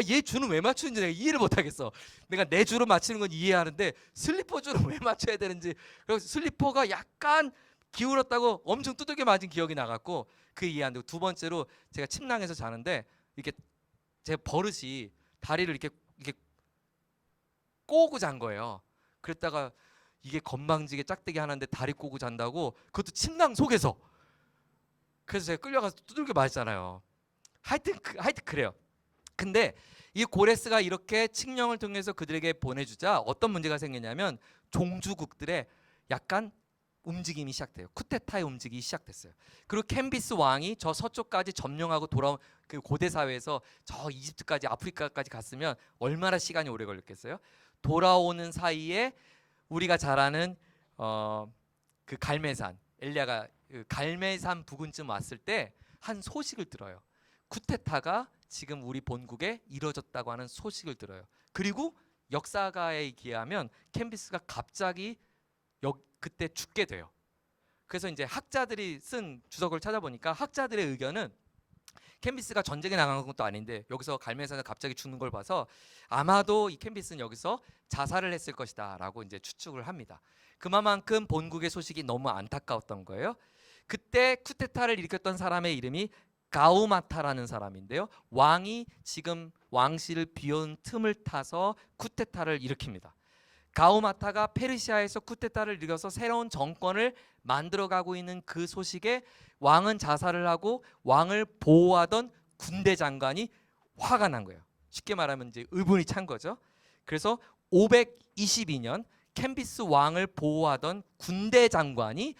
얘 줄은 왜 맞추는지 내가 이해를 못 하겠어. 내가 내 줄을 맞추는 건 이해하는데 슬리퍼 줄은 왜 맞춰야 되는지. 그래서 슬리퍼가 약간 기울었다고 엄청 두들겨 맞은 기억이 나갔고 그 이해 안 되고 두 번째로 제가 침낭에서 자는데 이렇게 제 버릇이 다리를 이렇게 꼬고 잔 거예요. 그랬다가 이게 건방지게 짝대기 하나인데 다리 꼬고 잔다고 그것도 침낭 속에서. 그래서 제가 끌려가서 두들겨 맞았잖아요. 하여튼 그래요. 근데 이 고레스가 이렇게 칙령을 통해서 그들에게 보내주자 어떤 문제가 생겼냐면 종주국들의 약간 움직임이 시작돼요. 쿠데타의 움직임이 시작됐어요. 그리고 캔비스 왕이 저 서쪽까지 점령하고 돌아온 그 고대 사회에서 저 이집트까지 아프리카까지 갔으면 얼마나 시간이 오래 걸렸겠어요? 돌아오는 사이에 우리가 잘 아는 그 갈매산 엘리야가 그 갈매산 부근쯤 왔을 때 한 소식을 들어요. 쿠데타가 지금 우리 본국에 이루어졌다고 하는 소식을 들어요. 그리고 역사가에 의하면 캔비스가 갑자기 그때 죽게 돼요. 그래서 이제 학자들이 쓴 주석을 찾아보니까 학자들의 의견은 캔비스가 전쟁에 나간 것도 아닌데 여기서 갈멜사가 갑자기 죽는 걸 봐서 아마도 이 캔비스는 여기서 자살을 했을 것이다라고 이제 추측을 합니다. 그만큼 본국의 소식이 너무 안타까웠던 거예요. 그때 쿠데타를 일으켰던 사람의 이름이 가우마타라는 사람인데요. 왕이 지금 왕실을 비운 틈을 타서 쿠데타를 일으킵니다. 가우마타가 페르시아에서 쿠데타를 일으켜서 새로운 정권을 만들어가고 있는 그 소식에 왕은 자살을 하고 왕을 보호하던 군대 장관이 화가 난 거예요. 쉽게 말하면 이제 의분이 찬 거죠. 그래서 522년 캔비스 왕을 보호하던 군대 장관이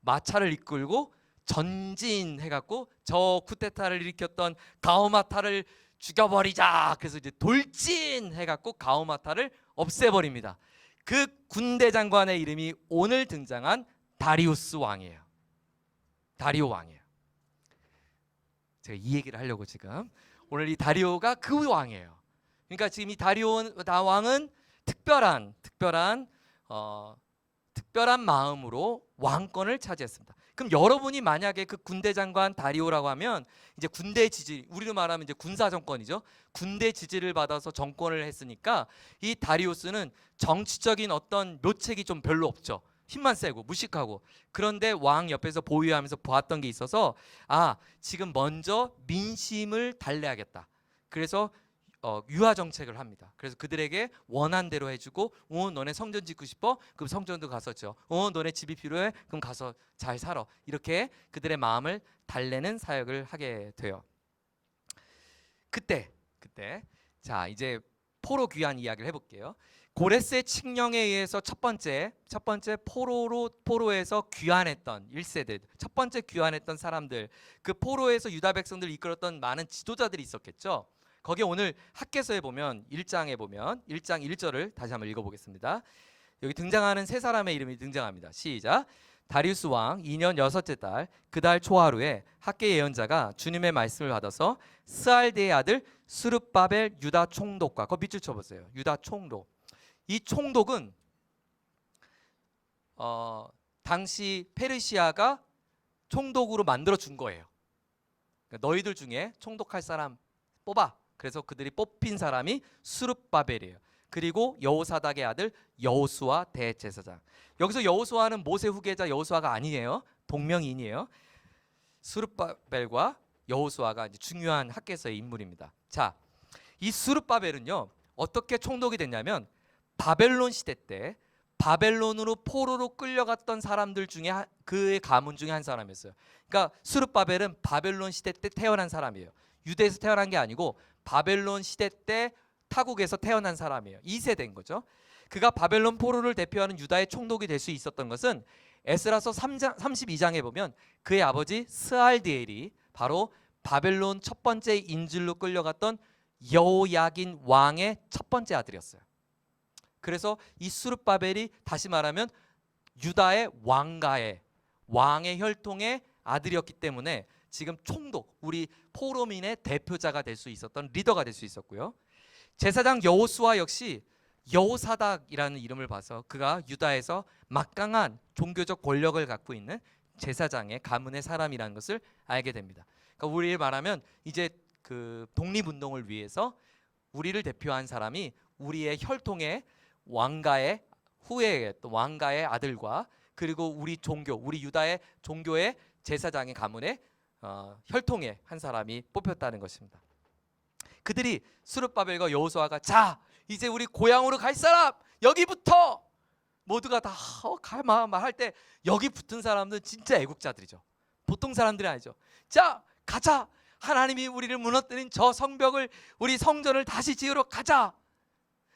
마차를 이끌고 전진해갖고 저 쿠데타를 일으켰던 가우마타를 죽여버리자. 그래서 이제 돌진해갖고 가우마타를 없애버립니다. 그 군대 장관의 이름이 오늘 등장한 다리우스 왕이에요. 다리오 왕이에요. 제가 이 얘기를 하려고 지금 오늘 이 다리오가 그 왕이에요. 그러니까 지금 이 다리오 왕은 특별한 마음으로 왕권을 차지했습니다. 그럼 여러분이 만약에 그 군대 장관 다리오라고 하면 이제 군대 지지, 우리로 말하면 이제 군사 정권이죠. 군대 지지를 받아서 정권을 했으니까 이 다리우스는 정치적인 어떤 묘책이 좀 별로 없죠. 힘만 세고 무식하고. 그런데 왕 옆에서 보위하면서 보았던 게 있어서 지금 먼저 민심을 달래야겠다. 그래서 유화 정책을 합니다. 그래서 그들에게 원한 대로 해주고, 너네 성전 짓고 싶어? 그럼 성전도 갔었죠. 너네 집이 필요해? 그럼 가서 잘 살아. 이렇게 그들의 마음을 달래는 사역을 하게 돼요. 그때 자 이제 포로 귀환 이야기를 해볼게요. 고레스의 칙령에 의해서 첫 번째 포로에서 귀환했던 1세대, 첫 번째 귀환했던 사람들, 그 포로에서 유다 백성들을 이끌었던 많은 지도자들이 있었겠죠. 거기에 오늘 학개서에 보면 1장에 보면 1장 1절을 다시 한번 읽어보겠습니다. 여기 등장하는 세 사람의 이름이 등장합니다. 시작. 다리우스 왕 2년 6째 달 그 달 초하루에 학개 예언자가 주님의 말씀을 받아서 스알데의 아들 스룹바벨 유다 총독과, 그 밑줄 쳐보세요. 유다 총독. 이 총독은 당시 페르시아가 총독으로 만들어 준 거예요. 그러니까 너희들 중에 총독할 사람 뽑아. 그래서 그들이 뽑힌 사람이 스룹바벨이에요. 그리고 여호사닥의 아들 여호수아 대제사장. 여기서 여호수아는 모세 후계자 여호수아가 아니에요. 동명이인이에요. 스룹바벨과 여호수아가 이제 중요한 학개서의 인물입니다. 자, 이 스룹바벨은요 어떻게 총독이 됐냐면 바벨론 시대 때 바벨론으로 포로로 끌려갔던 사람들 중에 그의 가문 중에 한 사람이었어요. 그러니까 스룹바벨은 바벨론 시대 때 태어난 사람이에요. 유대에서 태어난 게 아니고 바벨론 시대 때 타국에서 태어난 사람이에요. 2세대인 거죠. 그가 바벨론 포로를 대표하는 유다의 총독이 될 수 있었던 것은 에스라서 32장에 보면 그의 아버지 스알디엘이 바로 바벨론 첫 번째 인질로 끌려갔던 여호야긴 왕의 첫 번째 아들이었어요. 그래서 이 스룹바벨이 다시 말하면 유다의 왕의 혈통의 아들이었기 때문에 지금 총독, 우리 포로민의 대표자가 될 수 있었던 리더가 될 수 있었고요. 제사장 여호수아 역시 여호사닥이라는 이름을 봐서 그가 유다에서 막강한 종교적 권력을 갖고 있는 제사장의 가문의 사람이라는 것을 알게 됩니다. 그러니까 우리를 말하면 이제 그 독립운동을 위해서 우리를 대표한 사람이 우리의 혈통의 왕가의 후에 또 왕가의 아들과 그리고 우리 종교, 우리 유다의 종교의 제사장의 가문의 혈통의 한 사람이 뽑혔다는 것입니다. 그들이 스룹바벨과 여호수아가 자 이제 우리 고향으로 갈 사람 여기부터 모두가 다 말할 때 여기 붙은 사람들은 진짜 애국자들이죠. 보통 사람들이 아니죠. 자 가자, 하나님이 우리를 무너뜨린 저 성벽을, 우리 성전을 다시 지으러 가자.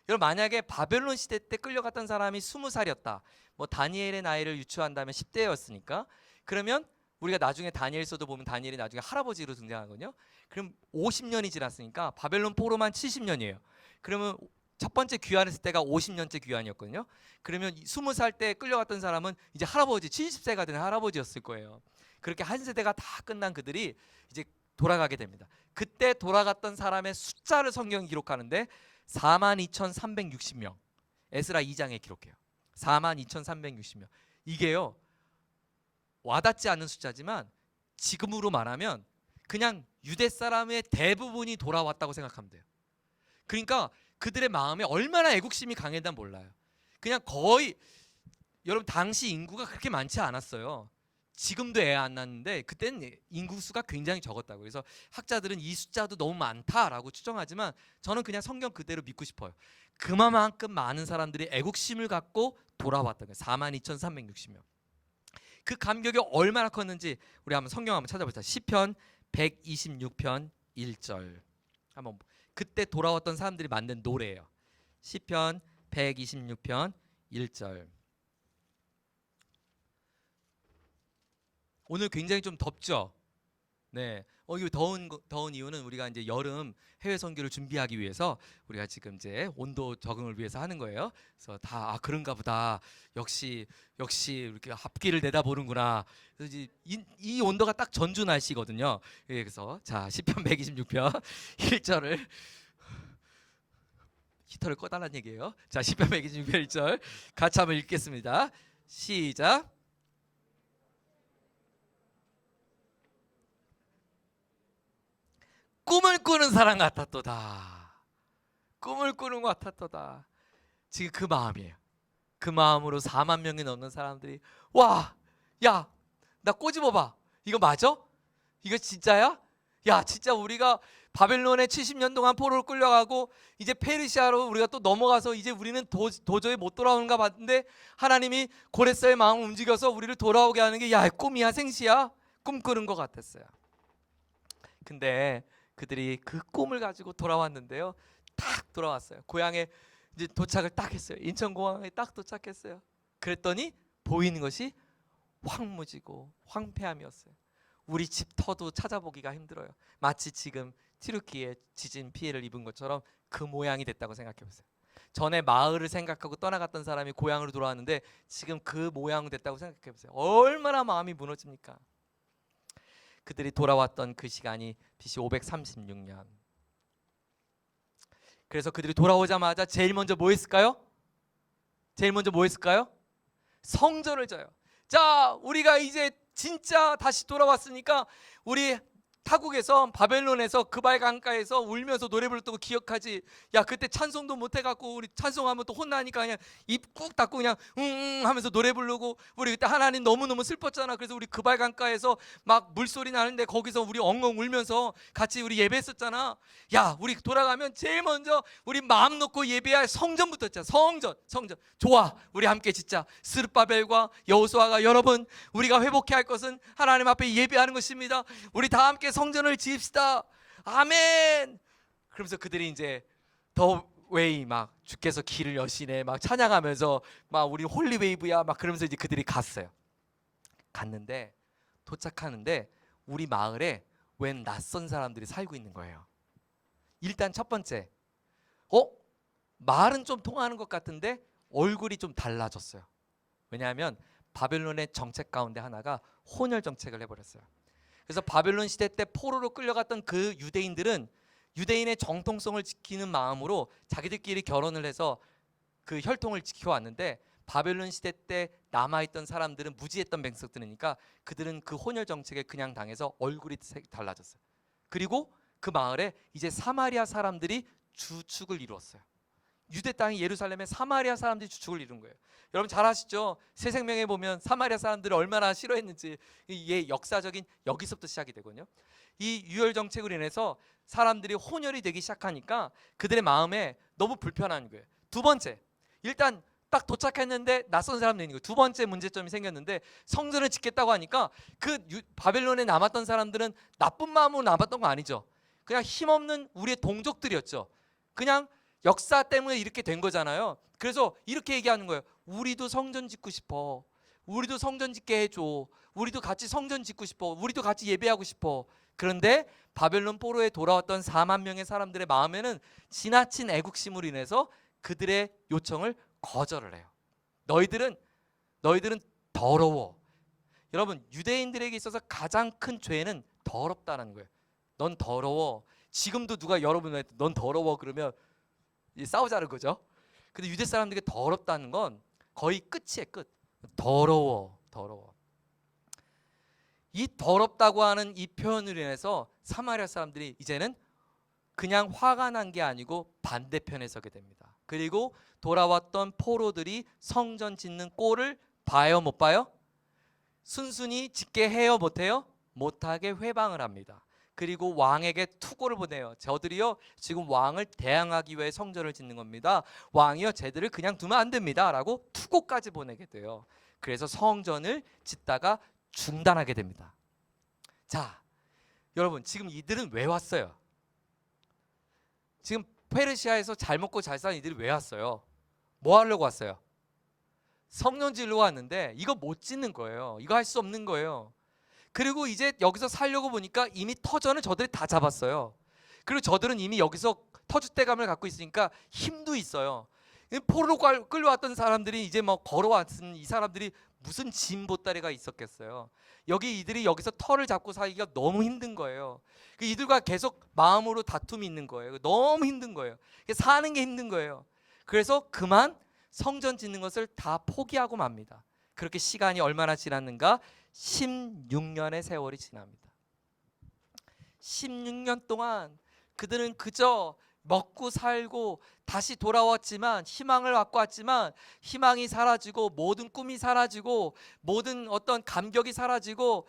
여러분 만약에 바벨론 시대 때 끌려갔던 사람이 20살이었다. 뭐 다니엘의 나이를 유추한다면 10대였으니까 그러면 우리가 나중에 다니엘서도 보면 다니엘이 나중에 할아버지로 등장하거든요. 그럼 50년이 지났으니까 바벨론 포로만 70년이에요. 그러면 첫 번째 귀환했을 때가 50년째 귀환이었거든요. 그러면 20살 때 끌려갔던 사람은 이제 할아버지, 70세가 된 할아버지였을 거예요. 그렇게 한 세대가 다 끝난 그들이 이제 돌아가게 됩니다. 그때 돌아갔던 사람의 숫자를 성경이 기록하는데 42,360명. 에스라 2장에 기록해요. 42,360명. 이게요 와닿지 않는 숫자지만 지금으로 말하면 그냥 유대 사람의 대부분이 돌아왔다고 생각하면 돼요. 그러니까 그들의 마음에 얼마나 애국심이 강했나 몰라요. 그냥 거의, 여러분 당시 인구가 그렇게 많지 않았어요. 지금도 애 안 낳는데 그때는 인구수가 굉장히 적었다고. 그래서 학자들은 이 숫자도 너무 많다라고 추정하지만 저는 그냥 성경 그대로 믿고 싶어요. 그만큼 많은 사람들이 애국심을 갖고 돌아왔던 거예요. 42,360명. 그 감격이 얼마나 컸는지 우리 한번 성경 한번 찾아보자. 시편 126편 1절. 한번, 그때 돌아왔던 사람들이 만든 노래예요. 시편 126편 1절. 오늘 굉장히 좀 덥죠? 네. 이거 더운 이유는 우리가 이제 여름 해외 선교를 준비하기 위해서 우리가 지금 이제 온도 적응을 위해서 하는 거예요. 그래서 다 그런가 보다. 역시 이렇게 앞길을 내다보는구나. 그래서 이제 이 온도가 딱 전주 날씨거든요. 예, 그래서 자, 시편 126편 1절을 히터를 꺼달라는 얘기예요. 자, 시편 126편 1절 같이 한번 읽겠습니다. 시작. 꿈을 꾸는 사람 같았도다. 꿈을 꾸는 것 같았도다. 지금 그 마음이에요. 그 마음으로 4만 명이 넘는 사람들이, 와, 야, 나 꼬집어봐. 이거 맞아? 이거 진짜야? 야, 진짜 우리가 바벨론에 70년 동안 포로로 끌려가고 이제 페르시아로 우리가 또 넘어가서 이제 우리는 도저히 못 돌아오는가 봤는데 하나님이 고레스의 마음을 움직여서 우리를 돌아오게 하는 게, 야, 꿈이야 생시야? 꿈꾸는 것 같았어요. 근데 그들이 그 꿈을 가지고 돌아왔는데요. 딱 돌아왔어요. 고향에 이제 도착을 딱 했어요. 인천공항에 딱 도착했어요. 그랬더니 보이는 것이 황무지고 황폐함이었어요. 우리 집 터도 찾아보기가 힘들어요. 마치 지금 튀르키예 지진 피해를 입은 것처럼 그 모양이 됐다고 생각해 보세요. 전에 마을을 생각하고 떠나갔던 사람이 고향으로 돌아왔는데 지금 그 모양 됐다고 생각해 보세요. 얼마나 마음이 무너집니까? 그들이 돌아왔던 그 시간이 BC 536년. 그래서 그들이 돌아오자마자 제일 먼저 뭐 했을까요? 성전을 져요. 자, 우리가 이제 진짜 다시 돌아왔으니까 우리 타국에서 바벨론에서 그발 강가에서 울면서 노래 부르던 거 기억하지? 야, 그때 찬송도 못 해갖고 우리 찬송하면 또 혼나니까 그냥 입 꾹 닫고 그냥 하면서 노래 부르고, 우리 그때 하나님 너무너무 슬펐잖아. 그래서 우리 그발 강가에서 막 물소리 나는데 거기서 우리 엉엉 울면서 같이 우리 예배했었잖아. 야, 우리 돌아가면 제일 먼저 우리 마음 놓고 예배할 성전부터 진짜 성전. 좋아, 우리 함께 짓자. 스룹바벨과 여호수아가, 여러분, 우리가 회복해야 할 것은 하나님 앞에 예배하는 것입니다. 우리 다 함께 성전을 지읍시다. 아멘. 그러면서 그들이 이제 더 웨이 막 주께서 길을 여시네 막 찬양하면서 막 우리 홀리웨이브야 막 그러면서 이제 그들이 갔는데 도착하는데 우리 마을에 웬 낯선 사람들이 살고 있는 거예요. 일단 첫 번째, 말은 좀 통하는 것 같은데 얼굴이 좀 달라졌어요. 왜냐하면 바벨론의 정책 가운데 하나가 혼혈 정책을 해버렸어요. 그래서 바벨론 시대 때 포로로 끌려갔던 그 유대인들은 유대인의 정통성을 지키는 마음으로 자기들끼리 결혼을 해서 그 혈통을 지켜왔는데, 바벨론 시대 때 남아있던 사람들은 무지했던 백성들이니까 그들은 그 혼혈 정책에 그냥 당해서 얼굴이 달라졌어요. 그리고 그 마을에 이제 사마리아 사람들이 주축을 이루었어요. 유대 땅이 예루살렘에 사마리아 사람들이 주축을 이룬 거예요. 여러분 잘 아시죠? 새 생명에 보면 사마리아 사람들을 얼마나 싫어했는지. 이게 역사적인, 여기서부터 시작이 되거든요. 이 유혈 정책으로 인해서 사람들이 혼혈이 되기 시작하니까 그들의 마음에 너무 불편한 거예요. 두 번째, 일단 딱 도착했는데 낯선 사람들이 있는 거예요. 두 번째 문제점이 생겼는데, 성전을 짓겠다고 하니까 그 바벨론에 남았던 사람들은 나쁜 마음으로 남았던 거 아니죠. 그냥 힘없는 우리의 동족들이었죠. 그냥 역사 때문에 이렇게 된 거잖아요. 그래서 이렇게 얘기하는 거예요. 우리도 성전 짓고 싶어. 우리도 성전 짓게 해줘. 우리도 같이 성전 짓고 싶어. 우리도 같이 예배하고 싶어. 그런데 바벨론 포로에 돌아왔던 4만 명의 사람들의 마음에는 지나친 애국심으로 인해서 그들의 요청을 거절을 해요. 너희들은 더러워. 여러분, 유대인들에게 있어서 가장 큰 죄는 더럽다는 거예요. 넌 더러워. 지금도 누가 여러분한테 넌 더러워 그러면 싸우자는 거죠. 근데 유대 사람들에게 더럽다는 건 거의 끝이에요. 끝. 더러워. 이 더럽다고 하는 이 표현으로 인해서 사마리아 사람들이 이제는 그냥 화가 난 게 아니고 반대편에 서게 됩니다. 그리고 돌아왔던 포로들이 성전 짓는 꼴을 봐요, 못 봐요? 순순히 짓게 해요, 못해요? 못하게 회방을 합니다. 그리고 왕에게 투고를 보내요. 저들이요 지금 왕을 대항하기 위해 성전을 짓는 겁니다. 왕이요 쟤들을 그냥 두면 안 됩니다 라고 투고까지 보내게 돼요. 그래서 성전을 짓다가 중단하게 됩니다. 자, 여러분 지금 이들은 왜 왔어요? 지금 페르시아에서 잘 먹고 잘 사는 이들이 왜 왔어요? 뭐 하려고 왔어요? 성전 지으려고 왔는데 이거 못 짓는 거예요. 이거 할 수 없는 거예요. 그리고 이제 여기서 살려고 보니까 이미 터전을 저들이 다 잡았어요. 그리고 저들은 이미 여기서 터줏대감을 갖고 있으니까 힘도 있어요. 포로로 끌려왔던 사람들이 이제 뭐 걸어왔은 이 사람들이 무슨 짐 보따리가 있었겠어요. 이들이 여기서 터를 잡고 살기가 너무 힘든 거예요. 이들과 계속 마음으로 다툼이 있는 거예요. 너무 힘든 거예요. 사는 게 힘든 거예요. 그래서 그만 성전 짓는 것을 다 포기하고 맙니다. 그렇게 시간이 얼마나 지났는가? 16년의 세월이 지납니다. 16년 동안 그들은 그저 먹고 살고 다시 돌아왔지만 희망을 갖고 왔지만 희망이 사라지고 모든 꿈이 사라지고 모든 어떤 감격이 사라지고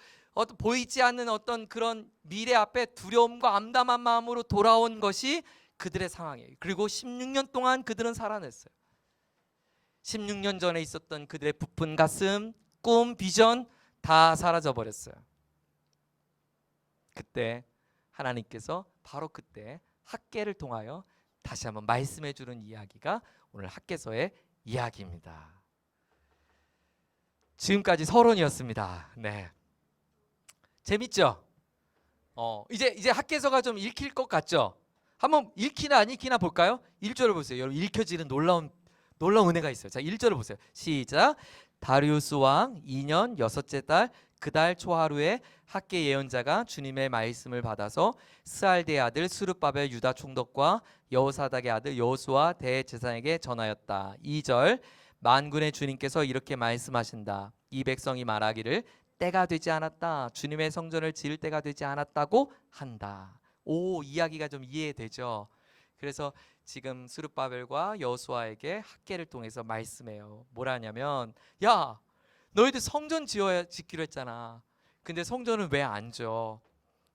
보이지 않는 어떤 그런 미래 앞에 두려움과 암담한 마음으로 돌아온 것이 그들의 상황이에요. 그리고 16년 동안 그들은 살아냈어요. 16년 전에 있었던 그들의 부푼 가슴, 꿈, 비전 다 사라져 버렸어요. 그때 하나님께서 바로 그때 학개를 통하여 다시 한번 말씀해 주는 이야기가 오늘 학개서의 이야기입니다. 지금까지 서론이었습니다. 네, 재밌죠? 이제 학개서가 좀 읽힐 것 같죠? 한번 읽히나 안 읽히나 볼까요? 1절을 보세요. 여러분 읽혀지는 놀라운 은혜가 있어요. 자, 1절을 보세요. 시작. 다리우스 왕 2년 여섯째 달 그 달 초하루에 학개 예언자가 주님의 말씀을 받아서 스알디의 아들 스룹바벨 유다 총독과 여호사닥의 아들 여호수아 대제사장에게 전하였다. 2절. 만군의 주님께서 이렇게 말씀하신다. 이 백성이 말하기를 때가 되지 않았다. 주님의 성전을 지을 때가 되지 않았다고 한다. 오, 이야기가 좀 이해되죠? 그래서 지금 스룹바벨과 여호수아에게 학개를 통해서 말씀해요. 뭐라냐면, 야, 너희들 성전 짓기로 했잖아. 근데 성전은 왜 안 지어?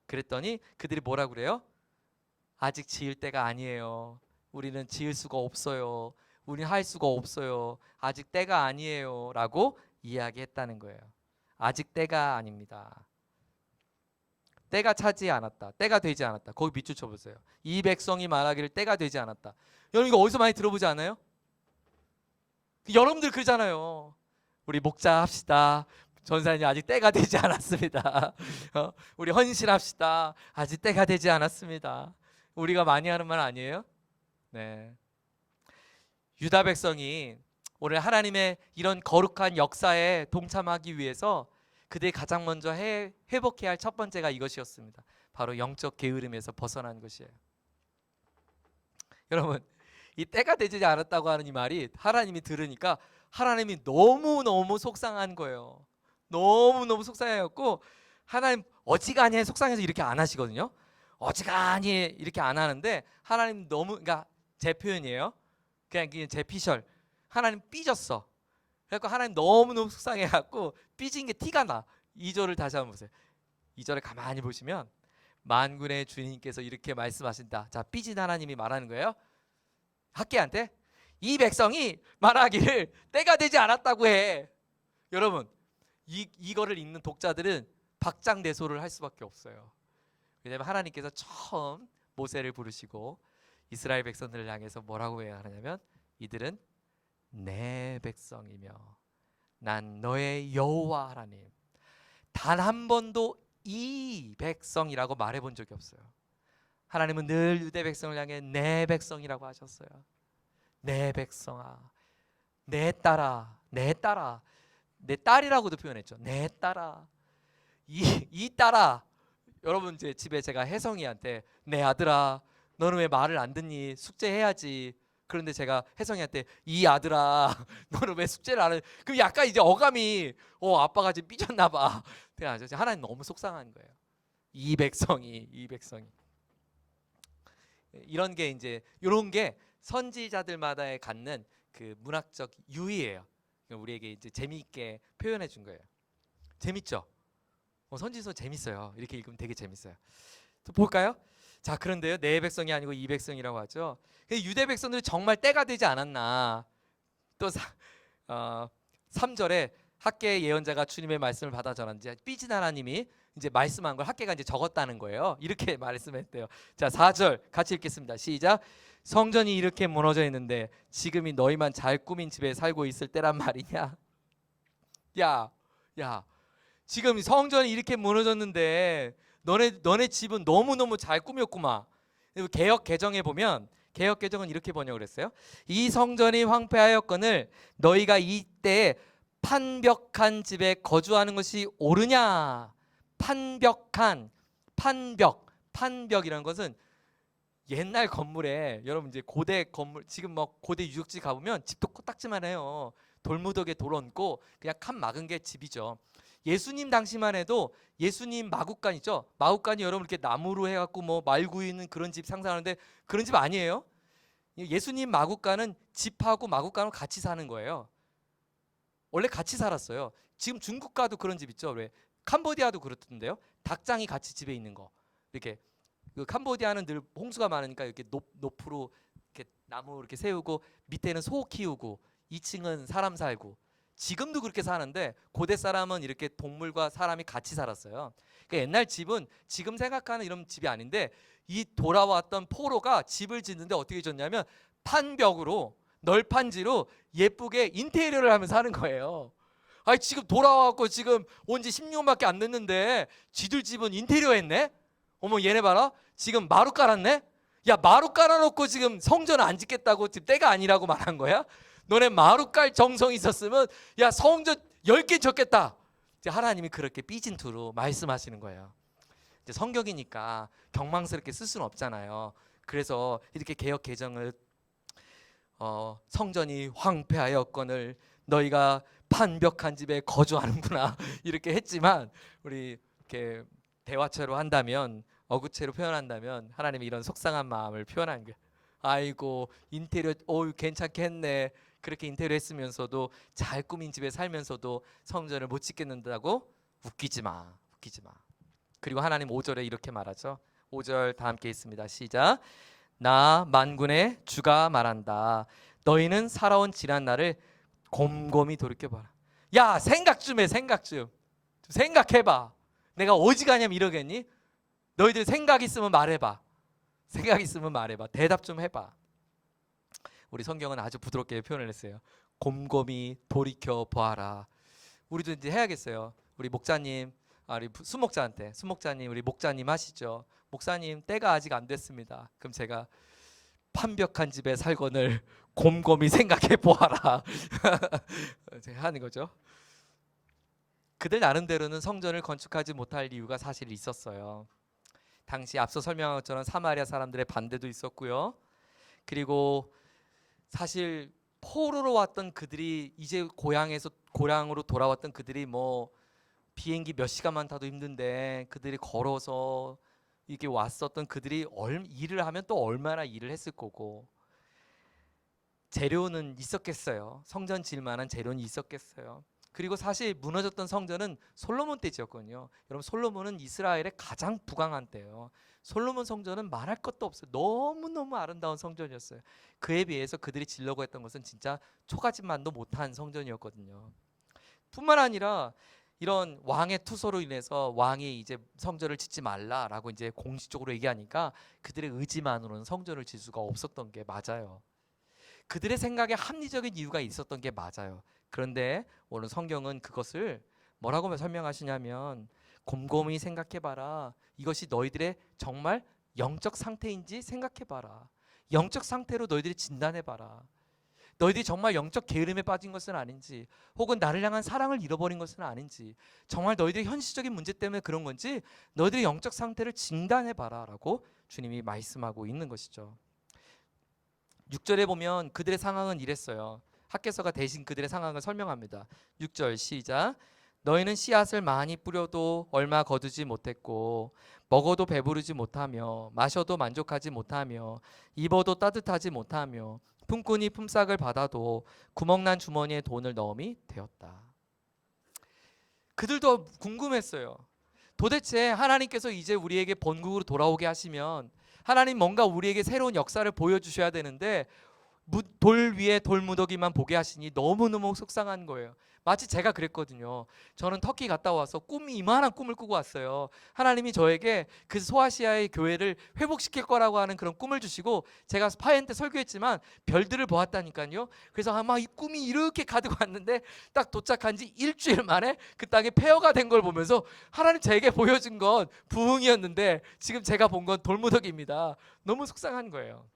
그랬더니 그들이 뭐라 그래요? 아직 지을 때가 아니에요. 우리는 지을 수가 없어요. 우리는 할 수가 없어요. 아직 때가 아니에요 라고 이야기했다는 거예요. 아직 때가 아닙니다. 때가 차지 않았다. 때가 되지 않았다. 거기 밑줄 쳐보세요. 이 백성이 말하기를 때가 되지 않았다. 여러분 이거 어디서 많이 들어보지 않아요? 여러분들 그러잖아요. 우리 목자 합시다. 전사님 아직 때가 되지 않았습니다. 우리 헌신합시다. 아직 때가 되지 않았습니다. 우리가 많이 하는 말 아니에요? 네. 유다 백성이 오늘 하나님의 이런 거룩한 역사에 동참하기 위해서 그들이 가장 먼저 회복해야 할 첫 번째가 이것이었습니다. 바로 영적 게으름에서 벗어난 것이에요. 여러분, 이 때가 되지 않았다고 하는 이 말이 하나님이 들으니까 하나님이 너무너무 속상한 거예요. 너무너무 속상해갖고 하나님 어지간히 속상해서 이렇게 안 하시거든요. 어지간히 이렇게 안 하는데 하나님 너무, 그러니까 제 표현이에요. 그냥 제 피셜. 하나님 삐졌어. 그래서 하나님 너무너무 속상해갖고 삐진 게 티가 나. 2절을 다시 한번 보세요. 2절을 가만히 보시면 만군의 주님께서 이렇게 말씀하신다. 자, 삐진 하나님이 말하는 거예요. 학개한테 이 백성이 말하기를 때가 되지 않았다고 해. 여러분, 이거를 읽는 독자들은 박장대소를 할 수밖에 없어요. 왜냐하면 하나님께서 처음 모세를 부르시고 이스라엘 백성들을 향해서 뭐라고 해야 하냐면 이들은 내 백성이며 난 너의 여호와 하나님. 단 한 번도 이 백성이라고 말해본 적이 없어요. 하나님은 늘 유대 백성을 향해 내 백성이라고 하셨어요. 내 백성아, 내 딸아, 내 딸아, 내 딸이라고도 표현했죠. 내 딸아, 이 딸아. 여러분 제 집에 제가 혜성이한테 내 아들아, 너는 왜 말을 안 듣니? 숙제해야지. 그런데 제가 혜성이한테 이 아들아, 너는 왜 숙제를 안 해? 그 약간 이제 어감이 아빠가 지금 삐졌나 봐. 하나님 너무 속상한 거예요. 이 백성이 이런 게 이제 이런 게 선지자들마다에 갖는 그 문학적 유의예요. 우리에게 이제 재미있게 표현해 준 거예요. 재밌죠? 선지서 재밌어요. 이렇게 읽으면 되게 재밌어요. 또 볼까요? 자, 그런데요, 내 백성이 아니고 이 백성이라고 하죠. 유대 백성들이 정말 때가 되지 않았나? 또 3절에 학계의 예언자가 주님의 말씀을 받아 전한지 삐진 하나님이 이제 말씀한 걸 학계가 이제 적었다는 거예요. 이렇게 말씀했대요. 자, 4절 같이 읽겠습니다. 시작. 성전이 이렇게 무너져 있는데 지금이 너희만 잘 꾸민 집에 살고 있을 때란 말이냐? 야, 지금 성전이 이렇게 무너졌는데 너네 집은 너무너무 잘 꾸몄구만. 개역 개정에 보면 개역 개정은 이렇게 번역을 했어요. 이 성전이 황폐하였거늘 너희가 이때 판벽한 집에 거주하는 것이 옳으냐? 판벽이라는 것은 옛날 건물에, 여러분 이제 고대 건물, 지금 뭐 고대 유적지 가보면 집도 코딱지만 해요. 돌무더기에 돌 얹고 그냥 칸 막은 게 집이죠. 예수님 당시만 해도 예수님 마구간 있죠. 마구간이 여러분 이렇게 나무로 해갖고 뭐 말 구이는 그런 집 상상하는데 그런 집 아니에요. 예수님 마구간은 집하고 마구간으로 같이 사는 거예요. 원래 같이 살았어요. 지금 중국 가도 그런 집 있죠. 왜? 캄보디아도 그렇던데요. 닭장이 같이 집에 있는 거. 이렇게 그 캄보디아는 늘 홍수가 많으니까 이렇게 높으로 이렇게 나무 이렇게 세우고 밑에는 소 키우고 2층은 사람 살고. 지금도 그렇게 사는데 고대 사람은 이렇게 동물과 사람이 같이 살았어요. 그러니까 옛날 집은 지금 생각하는 이런 집이 아닌데 이 돌아왔던 포로가 집을 짓는데 어떻게 짓냐면 판벽으로 널판지로 예쁘게 인테리어를 하면서 하는 거예요. 아니 지금 돌아와갖고 지금 온 지 16년밖에 안 됐는데 지들 집은 인테리어 했네? 어머 얘네 봐라 지금 마루 깔았네? 야 마루 깔아놓고 지금 성전을 안 짓겠다고 지금 때가 아니라고 말한 거야? 너네 마루 깔 정성이 있었으면 야 성전 10개 졌겠다. 이제 하나님이 그렇게 삐진 투로 말씀하시는 거예요. 이제 성경이니까 경망스럽게 쓸 수는 없잖아요. 그래서 이렇게 개역 개정을 성전이 황폐하였거늘 너희가 판벽한 집에 거주하는구나 이렇게 했지만 우리 이렇게 대화체로 한다면 어구체로 표현한다면 하나님이 이런 속상한 마음을 표현한 거예요. 아이고 인테리어 괜찮게 했네. 그렇게 인테리어 했으면서도 잘 꾸민 집에 살면서도 성전을 못 짓겠는다고 웃기지 마. 그리고 하나님 5절에 이렇게 말하죠. 5절 다 함께 있습니다. 시작. 나 만군의 주가 말한다. 너희는 살아온 지난 날을 곰곰이 돌이켜봐라. 야 생각 좀 해. 생각 좀 생각해봐. 내가 어지간하면 이러겠니? 너희들 생각 있으면 말해봐. 대답 좀 해봐. 우리 성경은 아주 부드럽게 표현을 했어요. 곰곰이 돌이켜 보아라. 우리도 이제 해야겠어요. 우리 목자님, 우리 수목자님, 우리 목자님 하시죠. 목사님 때가 아직 안 됐습니다. 그럼 제가 판벽한 집에 살거늘 곰곰이 생각해 보아라. 제가 하는 거죠. 그들 나름대로는 성전을 건축하지 못할 이유가 사실 있었어요. 당시 앞서 설명한 것처럼 사마리아 사람들의 반대도 있었고요. 그리고 사실 포로로 왔던 그들이 이제 고향으로 돌아왔던 그들이 뭐 비행기 몇 시간만 타도 힘든데 그들이 걸어서 이렇게 왔었던 그들이 일을 하면 또 얼마나 일을 했을 거고 재료는 있었겠어요. 성전 지을 만한 재료는 있었겠어요. 그리고 사실 무너졌던 성전은 솔로몬 때 지었거든요. 여러분 솔로몬은 이스라엘의 가장 부강한 때예요. 솔로몬 성전은 말할 것도 없어요. 너무너무 아름다운 성전이었어요. 그에 비해서 그들이 지려고 했던 것은 진짜 초가집만도 못한 성전이었거든요. 뿐만 아니라 이런 왕의 투소로 인해서 왕이 이제 성전을 짓지 말라라고 이제 공식적으로 얘기하니까 그들의 의지만으로는 성전을 질 수가 없었던 게 맞아요. 그들의 생각에 합리적인 이유가 있었던 게 맞아요. 그런데 오늘 성경은 그것을 뭐라고 설명하시냐면 곰곰이 생각해봐라. 이것이 너희들의 정말 영적 상태인지 생각해봐라. 영적 상태로 너희들이 진단해봐라. 너희들이 정말 영적 게으름에 빠진 것은 아닌지, 혹은 나를 향한 사랑을 잃어버린 것은 아닌지, 정말 너희들의 현실적인 문제 때문에 그런 건지 너희들의 영적 상태를 진단해봐라 라고 주님이 말씀하고 있는 것이죠. 6절에 보면 그들의 상황은 이랬어요. 학개서가 대신 그들의 상황을 설명합니다. 6절 시작. 너희는 씨앗을 많이 뿌려도 얼마 거두지 못했고 먹어도 배부르지 못하며 마셔도 만족하지 못하며 입어도 따뜻하지 못하며 품꾼이 품삯을 받아도 구멍난 주머니에 돈을 넣음이 되었다. 그들도 궁금했어요. 도대체 하나님께서 이제 우리에게 본국으로 돌아오게 하시면 하나님 뭔가 우리에게 새로운 역사를 보여주셔야 되는데 돌 위에 돌무더기만 보게 하시니 너무너무 속상한 거예요. 마치 제가 그랬거든요. 저는 터키 갔다 와서 이만한 꿈을 꾸고 왔어요. 하나님이 저에게 그 소아시아의 교회를 회복시킬 거라고 하는 그런 꿈을 주시고, 제가 파엔 때 설교했지만 별들을 보았다니까요. 그래서 아마 이 꿈이 이렇게 가지고 왔는데 딱 도착한 지 일주일 만에 그 땅에 폐허가 된 걸 보면서 하나님 제게 보여준 건 부흥이었는데 지금 제가 본 건 돌무더기입니다. 너무 속상한 거예요.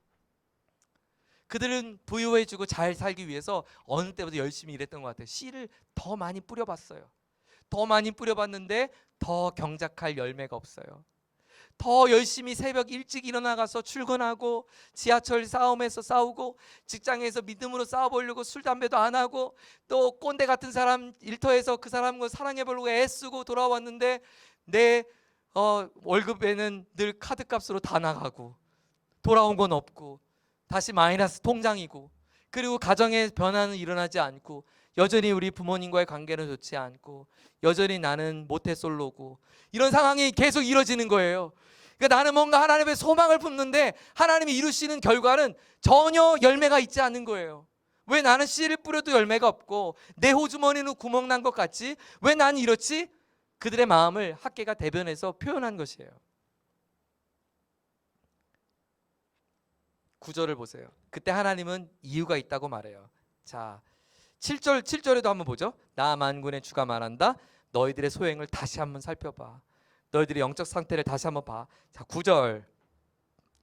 그들은 부유해지고 잘 살기 위해서 어느 때보다 열심히 일했던 것 같아요. 씨를 더 많이 뿌려봤어요. 더 많이 뿌려봤는데 더 경작할 열매가 없어요. 더 열심히 새벽 일찍 일어나가서 출근하고 지하철 싸움에서 싸우고 직장에서 믿음으로 싸워보려고 술 담배도 안 하고 또 꼰대 같은 사람 일터에서 그 사람과 사랑해보려고 애쓰고 돌아왔는데 내 월급에는 늘 카드값으로 다 나가고 돌아온 건 없고 다시 마이너스 통장이고, 그리고 가정에 변화는 일어나지 않고 여전히 우리 부모님과의 관계는 좋지 않고 여전히 나는 모태솔로고 이런 상황이 계속 이뤄지는 거예요. 그러니까 나는 뭔가 하나님의 소망을 품는데 하나님이 이루시는 결과는 전혀 열매가 있지 않는 거예요. 왜 나는 씨를 뿌려도 열매가 없고 내 호주머니는 구멍 난 것 같지? 왜 나는 이렇지? 그들의 마음을 학개가 대변해서 표현한 것이에요. 9절을 보세요. 그때 하나님은 이유가 있다고 말해요. 자, 7절에도 한번 보죠. 나 만군의 주가 말한다. 너희들의 소행을 다시 한번 살펴봐. 너희들의 영적 상태를 다시 한번 봐. 자, 9절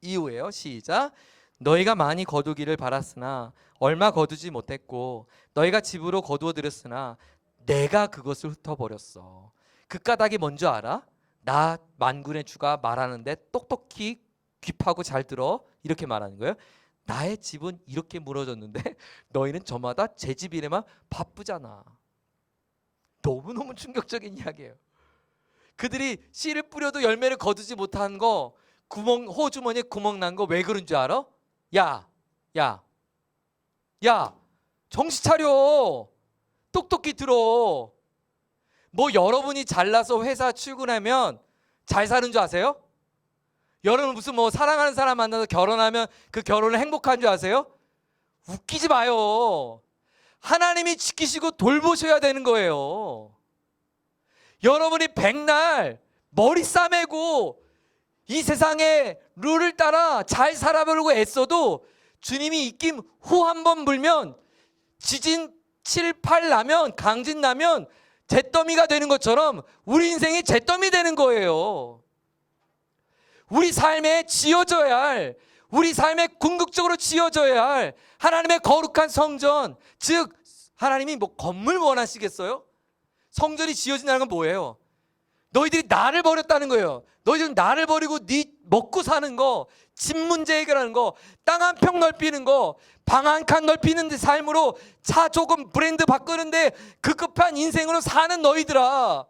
이후에요. 시작. 너희가 많이 거두기를 바랐으나 얼마 거두지 못했고 너희가 집으로 거두어 들였으나 내가 그것을 흩어버렸어. 그 까닭이 뭔지 알아? 나 만군의 주가 말하는데 똑똑히 귀파고 잘 들어. 이렇게 말하는 거예요. 나의 집은 이렇게 무너졌는데 너희는 저마다 제 집 일에만 바쁘잖아. 너무너무 충격적인 이야기예요. 그들이 씨를 뿌려도 열매를 거두지 못한 거, 호주머니에 구멍 난 거 왜 그런 줄 알아? 야, 정신 차려. 똑똑히 들어. 뭐 여러분이 잘나서 회사 출근하면 잘 사는 줄 아세요? 여러분 무슨 뭐 사랑하는 사람 만나서 결혼하면 그 결혼을 행복한 줄 아세요? 웃기지 마요. 하나님이 지키시고 돌보셔야 되는 거예요. 여러분이 백날 머리 싸매고 이 세상의 룰을 따라 잘 살아보려고 애써도 주님이 입김 후 한 번 불면 지진 7, 8 나면 강진 나면 잿더미가 되는 것처럼 우리 인생이 잿더미 되는 거예요. 우리 삶에 지어져야 할, 우리 삶에 궁극적으로 지어져야 할 하나님의 거룩한 성전, 즉 하나님이 뭐 건물 원하시겠어요? 성전이 지어진다는 건 뭐예요? 너희들이 나를 버렸다는 거예요. 너희들은 나를 버리고 네 먹고 사는 거, 집 문제 해결하는 거, 땅 한 평 넓히는 거, 방 한 칸 넓히는 삶으로 차 조금 브랜드 바꾸는데 급급한 인생으로 사는 너희들아,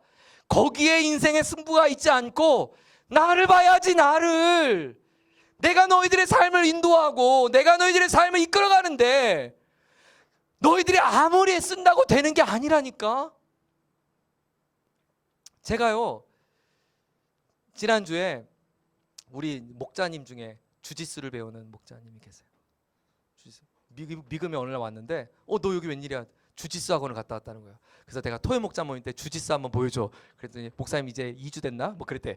거기에 인생의 승부가 있지 않고 나를 봐야지. 나를. 내가 너희들의 삶을 인도하고 내가 너희들의 삶을 이끌어가는데 너희들이 아무리 애쓴다고 되는 게 아니라니까. 제가요 지난주에 우리 목자님 중에 주짓수를 배우는 목자님이 계세요. 주짓수. 미금이 어느 날 왔는데 너 여기 웬일이야? 주짓수 학원을 갔다 왔다는 거예요. 그래서 내가 토요 목자 모임 때 주짓수 한번 보여줘. 그랬더니 목사님 이제 2주 됐나? 뭐 그랬대.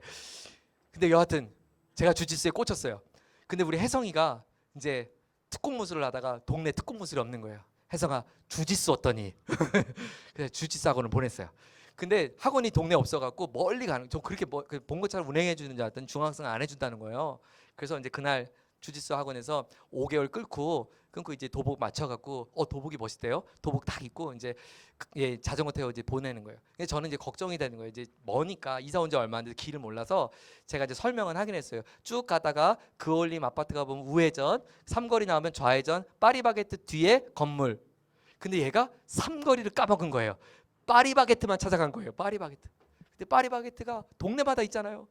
근데 여하튼 제가 주짓수에 꽂혔어요. 근데 우리 혜성이가 이제 특공무술을 하다가 동네 특공무술이 없는 거예요. 혜성아 주짓수 어떠니? 그래서 주짓수 학원을 보냈어요. 근데 학원이 동네에 없어갖고 멀리 가는, 저 그렇게 본 것처럼 운행해 주는 줄 알았더니 중학생 안 해준다는 거예요. 그래서 이제 그날 주짓수 학원에서 5개월 끊고 이제 도복 맞춰갖고 도복이 멋있대요. 도복 딱 입고 이제 자전거 태워 이제 보내는 거예요. 근데 저는 이제 걱정이 되는 거예요. 이제 머니까 이사 온 지 얼마 안 돼서 길을 몰라서 제가 이제 설명은 하긴 했어요. 쭉 가다가 그올림 아파트가 보면 우회전, 삼거리 나오면 좌회전, 파리바게뜨 뒤에 건물. 근데 얘가 삼거리를 까먹은 거예요. 파리바게트만 찾아간 거예요. 파리바게트. 근데 파리바게트가 동네마다 있잖아요.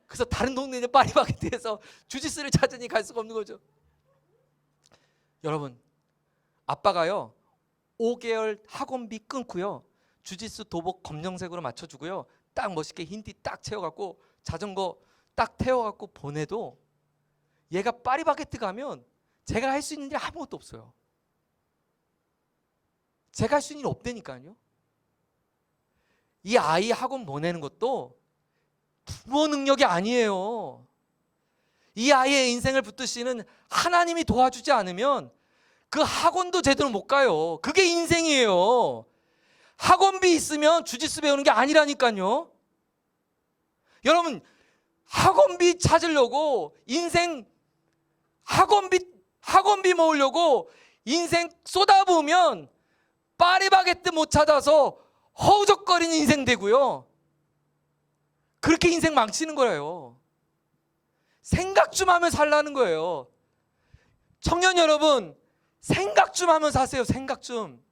그래서 다른 동네 있는 파리바게트에서 주짓수를 찾으니 갈 수가 없는 거죠. 여러분, 아빠가요 5개월 학원비 끊고요 주짓수 도복 검정색으로 맞춰주고요 딱 멋있게 흰 티 딱 채워갖고 자전거 딱 태워갖고 보내도 얘가 파리바게트 가면 제가 할 수 있는 일 아무것도 없어요. 제가 할 수 있는 일 없다니까요. 이 아이 학원 보내는 것도 부모 능력이 아니에요. 이 아이의 인생을 붙드시는 하나님이 도와주지 않으면 그 학원도 제대로 못 가요. 그게 인생이에요. 학원비 있으면 주짓수 배우는 게 아니라니까요. 여러분, 학원비 찾으려고 인생 학원비 모으려고 인생 쏟아부으면 파리바게뜨 못 찾아서 허우적거리는 인생 되고요. 그렇게 인생 망치는 거예요. 생각 좀 하면 살라는 거예요. 청년 여러분, 생각 좀 하면 사세요. 생각 좀.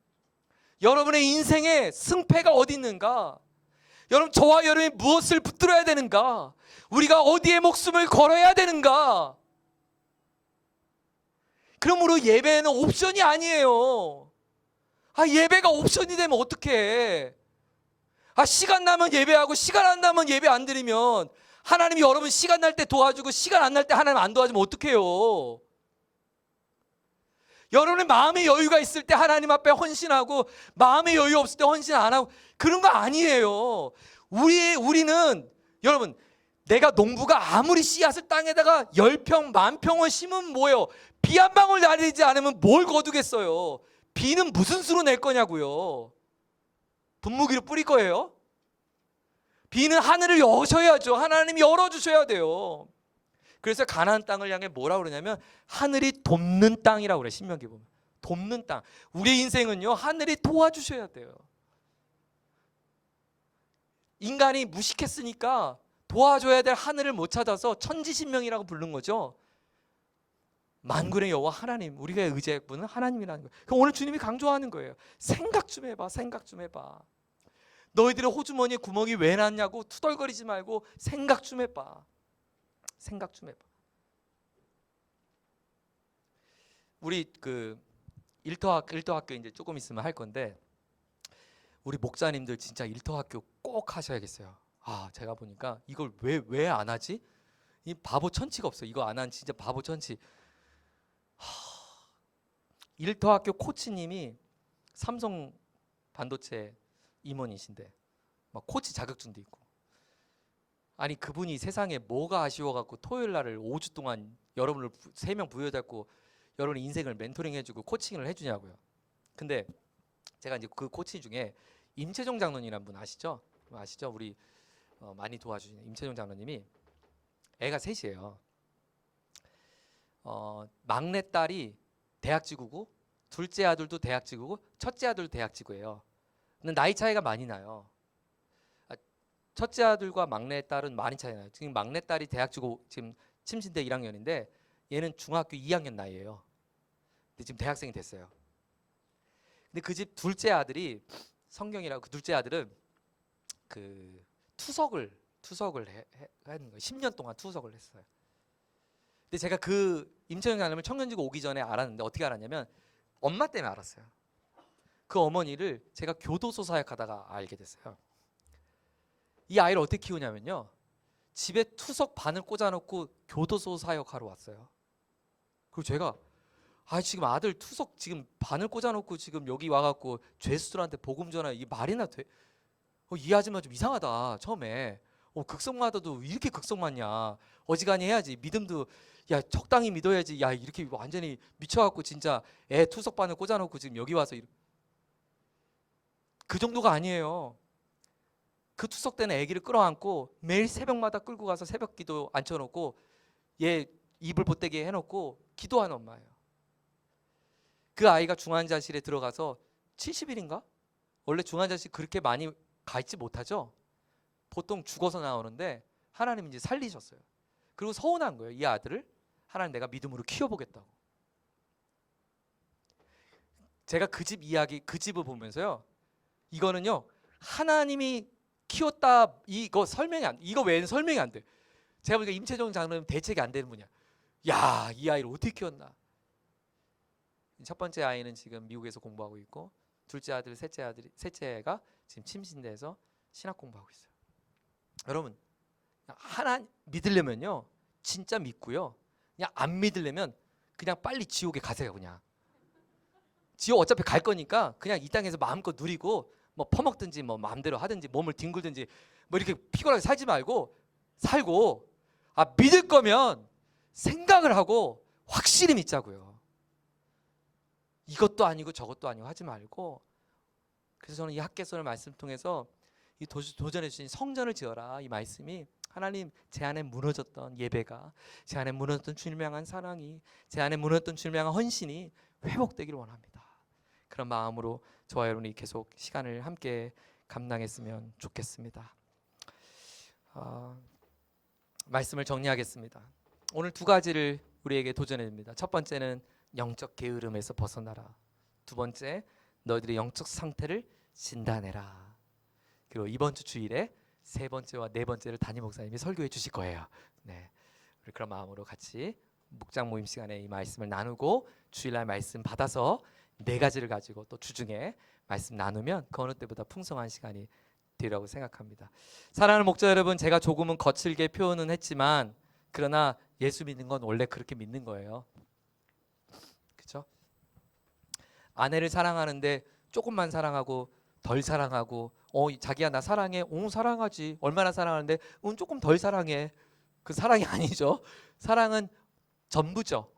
여러분의 인생에 승패가 어디 있는가? 여러분, 저와 여러분이 무엇을 붙들어야 되는가? 우리가 어디에 목숨을 걸어야 되는가? 그러므로 예배는 옵션이 아니에요. 예배가 옵션이 되면 어떡해? 시간 나면 예배하고 시간 안 나면 예배 안 드리면 하나님이 여러분 시간 날 때 도와주고 시간 안 날 때 하나님 안 도와주면 어떡해요? 여러분의 마음의 여유가 있을 때 하나님 앞에 헌신하고 마음의 여유 없을 때 헌신 안 하고 그런 거 아니에요. 우리는 여러분, 내가 농부가 아무리 씨앗을 땅에다가 10평, 10,000평을 심으면 뭐예요? 비 한 방울 내리지 않으면 뭘 거두겠어요? 비는 무슨 수로 낼 거냐고요? 분무기로 뿌릴 거예요? 비는 하늘을 여셔야죠. 하나님이 열어주셔야 돼요. 그래서 가나안 땅을 향해 뭐라고 그러냐면 하늘이 돕는 땅이라고 그래요. 신명기 보면 돕는 땅. 우리 인생은요 하늘이 도와주셔야 돼요. 인간이 무식했으니까 도와줘야 될 하늘을 못 찾아서 천지신명이라고 부른 거죠. 만군의 여호와 하나님, 우리가 의지할 분은 하나님이라는 거예요. 그럼 오늘 주님이 강조하는 거예요. 생각 좀 해봐. 생각 좀 해봐. 너희들의 호주머니에 구멍이 왜 났냐고 투덜거리지 말고 생각 좀 해봐. 생각 좀 해봐. 우리 일터학교 이제 조금 있으면 할 건데 우리 목사님들 진짜 일터학교 꼭 하셔야겠어요. 제가 보니까 이걸 왜 안 하지? 이 바보 천치가 없어. 이거 안 한 진짜 바보 천치. 일터학교 코치님이 삼성 반도체 임원이신데 막 코치 자격증도 있고. 아니 그분이 세상에 뭐가 아쉬워갖고 토요일 날을 5주 동안 여러분을 3명 부여잡고 여러분의 인생을 멘토링 해주고 코칭을 해주냐고요. 근데 제가 이제 그 코치 중에 임채종 장로님이라는 분 아시죠? 우리 많이 도와주시는 임채종 장로님이 애가 셋이에요. 막내딸이 대학지구고 둘째 아들도 대학지구고 첫째 아들도 대학지구예요. 근데 나이 차이가 많이 나요. 첫째 아들과 막내딸은 많이 차이 나요. 지금 막내딸이 대학지구 지금 침신대 1학년인데 얘는 중학교 2학년 나이예요. 근데 지금 대학생이 됐어요. 근데 그 집 둘째 아들이 성경이라고 그 둘째 아들은 그 투석을 하는 거예요. 10년 동안 투석을 했어요. 근데 제가 그 임채영 장로님을 청년지구 오기 전에 알았는데 어떻게 알았냐면 엄마 때문에 알았어요. 그 어머니를 제가 교도소 사역하다가 알게 됐어요. 이 아이를 어떻게 키우냐면요. 집에 투석 반을 꽂아놓고 교도소 사역하러 왔어요. 그리고 제가 지금 아들 투석 지금 반을 꽂아놓고 지금 여기 와갖고 죄수들한테 복음 전하 이게 말이나 돼? 이 아줌마 좀 이상하다 처음에. 극성마다도 이렇게 극성 많냐? 어지간히 해야지. 믿음도 적당히 믿어야지. 이렇게 완전히 미쳐갖고 진짜 애 투석 반을 꽂아놓고 지금 여기 와서 그 정도가 아니에요. 그 투석 때는 아기를 끌어안고 매일 새벽마다 끌고 가서 새벽 기도 앉혀놓고 얘 이불 보떼게 해놓고 기도하는 엄마예요. 그 아이가 중환자실에 들어가서 70일인가? 원래 중환자실 그렇게 많이 가 있지 못하죠. 보통 죽어서 나오는데 하나님이 이제 살리셨어요. 그리고 서운한 거예요. 이 아들을 하나님 내가 믿음으로 키워보겠다고. 제가 그 집 이야기 그 집을 보면서요. 이거는요 하나님이 키웠다 이거 설명이 안 돼. 이거 외에는 설명이 안 돼. 제가 보니까 임채정 장로님 대책이 안 되는 분이야. 야, 이 아이를 어떻게 키웠나. 첫 번째 아이는 지금 미국에서 공부하고 있고 둘째 아들, 셋째가 지금 침신대에서 신학 공부하고 있어요. 여러분 하나 믿으려면요 진짜 믿고요. 그냥 안 믿으려면 그냥 빨리 지옥에 가세요. 그냥 지옥 어차피 갈 거니까 그냥 이 땅에서 마음껏 누리고 뭐 퍼먹든지 뭐 마음대로 하든지 몸을 뒹굴든지 뭐 이렇게 피곤하게 살지 말고 살고 믿을 거면 생각을 하고 확실히 믿자고요. 이것도 아니고 저것도 아니고 하지 말고. 그래서 저는 이 학개론을 말씀 통해서 이 도전해 주신 성전을 지어라 이 말씀이 하나님 제 안에 무너졌던 예배가 제 안에 무너졌던 주님을 향한 사랑이 제 안에 무너졌던 주님을 향한 헌신이 회복되기를 원합니다. 그런 마음으로 저와 여러분이 계속 시간을 함께 감당했으면 좋겠습니다. 말씀을 정리하겠습니다. 오늘 두 가지를 우리에게 도전해 줍니다. 첫 번째는 영적 게으름에서 벗어나라. 두 번째, 너희들의 영적 상태를 진단해라. 그리고 이번 주 주일에 세 번째와 네 번째를 담임 목사님이 설교해 주실 거예요. 네, 우리 그런 마음으로 같이 묵장 모임 시간에 이 말씀을 나누고 주일날 말씀 받아서 네 가지를 가지고 또 주중에 말씀 나누면 그 어느 때보다 풍성한 시간이 되리라고 생각합니다. 사랑하는 목자 여러분, 제가 조금은 거칠게 표현은 했지만 그러나 예수 믿는 건 원래 그렇게 믿는 거예요. 그렇죠? 아내를 사랑하는데 조금만 사랑하고 덜 사랑하고 자기야 나 사랑해. 사랑하지. 얼마나 사랑하는데 조금 덜 사랑해. 그 사랑이 아니죠. 사랑은 전부죠.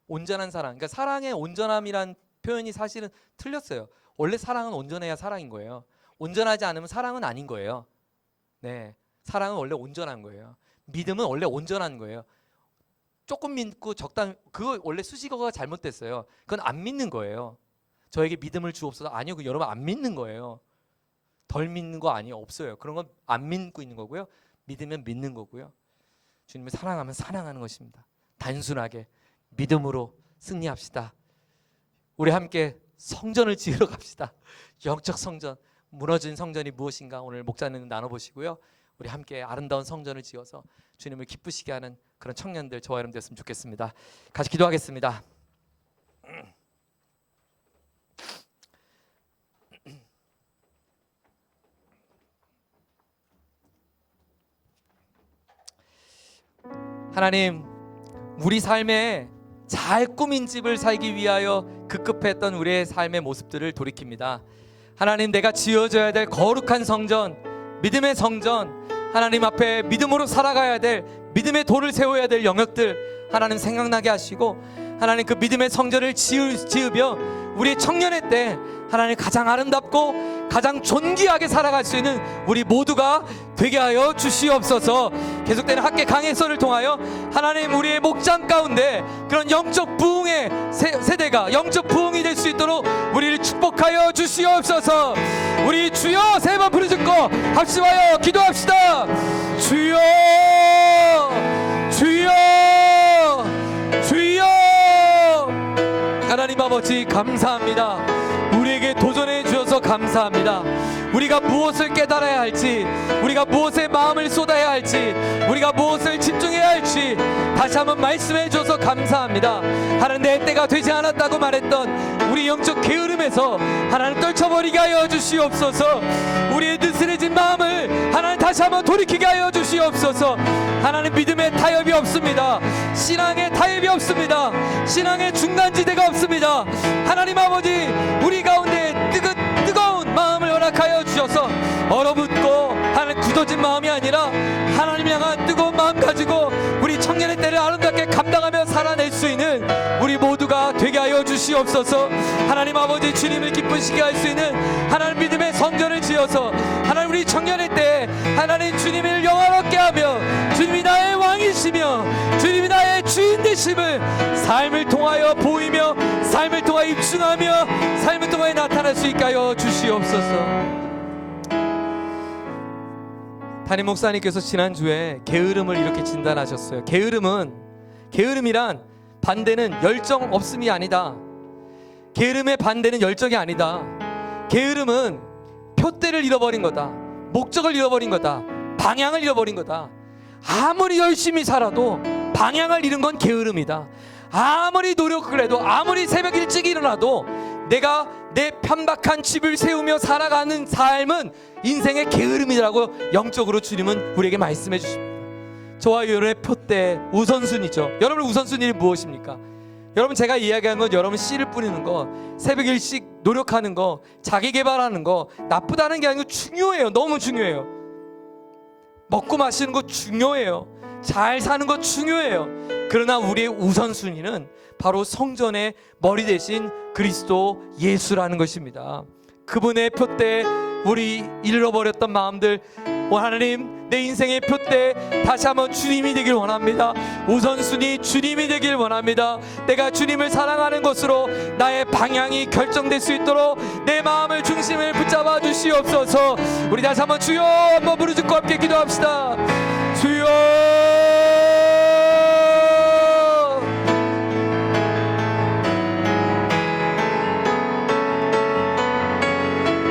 온전한 사랑. 그러니까 사랑의 온전함이란 표현이 사실은 틀렸어요. 원래 사랑은 온전해야 사랑인 거예요. 온전하지 않으면 사랑은 아닌 거예요. 네, 사랑은 원래 온전한 거예요. 믿음은 원래 온전한 거예요. 조금 믿고 적당, 그거 원래 수식어가 잘못됐어요. 그건 안 믿는 거예요. 저에게 믿음을 주옵소서. 아니요, 그 여러분 안 믿는 거예요. 덜 믿는 거 아니에요. 없어요. 그런 건 안 믿고 있는 거고요. 믿으면 믿는 거고요. 주님을 사랑하면 사랑하는 것입니다. 단순하게 믿음으로 승리합시다. 우리 함께 성전을 지으러 갑시다. 영적 성전, 무너진 성전이 무엇인가 오늘 목자님 나눠보시고요. 우리 함께 아름다운 성전을 지어서 주님을 기쁘시게 하는 그런 청년들 저와 여러분 됐으면 좋겠습니다. 같이 기도하겠습니다. 하나님, 우리 삶에 잘 꾸민 집을 살기 위하여 급급했던 우리의 삶의 모습들을 돌이킵니다. 하나님, 내가 지어져야 될 거룩한 성전, 믿음의 성전, 하나님 앞에 믿음으로 살아가야 될 믿음의 돌을 세워야 될 영역들 하나님 생각나게 하시고, 하나님 그 믿음의 성전을 지으며 우리 청년의 때 하나님 가장 아름답고 가장 존귀하게 살아갈 수 있는 우리 모두가 되게 하여 주시옵소서. 계속되는 학계 강해설을 통하여 하나님 우리의 목장 가운데 그런 영적 부흥의 세대가 영적 부흥이 될 수 있도록 우리를 축복하여 주시옵소서. 우리 주여 세 번 부르짖고 합심하여 기도합시다. 주여, 주여, 주여. 하나님 아버지 감사합니다. 우리에게 도전해 주셔서 감사합니다. 우리가 무엇을 깨달아야 할지, 우리가 무엇에 마음을 쏟아야 할지, 우리가 무엇을 집중해야 할지 다시 한번 말씀해 주셔서 감사합니다. 하나님, 내 때가 되지 않았다고 말했던 우리 영적 게으름에서 하나님 떨쳐버리게 하여 주시옵소서. 우리의 느슨해진 마음을 하나님 다시 한번 돌이키게 하여 주시옵소서. 하나님, 믿음의 타협이 없습니다. 신앙의 타협이 없습니다. 신앙의 중간지대가 없습니다. 하나님 아버지, 우리 가운데 뜨거운 마음을 허락하여 주셔서 얼어붙고 하나님 굳어진 마음이 아니라 하나님 향한 뜨거운 마음 가지고 우리 청년의 때를 아름답게 감당하며 살아낼 수 있는 우리 모두가 되게 하여 주시옵소서. 하나님 아버지, 주님을 기쁘시게 할 수 있는 하나님 믿음의 성전을 지어서 하나님 우리 청년의 때 하나님 주님을 영화롭게 하며 주님이 나의 왕이시며 주님이 나의 주인 되심을 삶을 통하여 보이며 삶을 통하여 입증하며 삶을 통하여 나타날 수 있게 하여 주시옵소서. 담임 목사님께서 지난주에 게으름을 이렇게 진단하셨어요. 게으름이란 반대는 열정 없음이 아니다. 게으름의 반대는 열정이 아니다. 게으름은 표대를 잃어버린 거다. 목적을 잃어버린 거다. 방향을 잃어버린 거다. 아무리 열심히 살아도 방향을 잃은 건 게으름이다. 아무리 노력을 해도, 아무리 새벽 일찍 일어나도 내가 내 편박한 집을 세우며 살아가는 삶은 인생의 게으름이라고 영적으로 주님은 우리에게 말씀해 주십니다. 저와 여러분의 표대 우선순위죠. 여러분의 우선순위는 무엇입니까? 여러분, 제가 이야기한 건 여러분 씨를 뿌리는 거, 새벽 일찍 노력하는 거, 자기 개발하는 거 나쁘다는 게 아니고 중요해요. 너무 중요해요. 먹고 마시는 거 중요해요. 잘 사는 거 중요해요. 그러나 우리의 우선순위는 바로 성전의 머리 대신 그리스도 예수라는 것입니다. 그분의 표대, 우리 잃어버렸던 마음들, 하나님, 내 인생의 표대 다시 한번 주님이 되길 원합니다. 우선순위 주님이 되길 원합니다. 내가 주님을 사랑하는 것으로 나의 방향이 결정될 수 있도록 내 마음을 중심을 붙잡아 주시옵소서. 우리 다시 한번 주여 한번 부르짖고 함께 기도합시다. 주여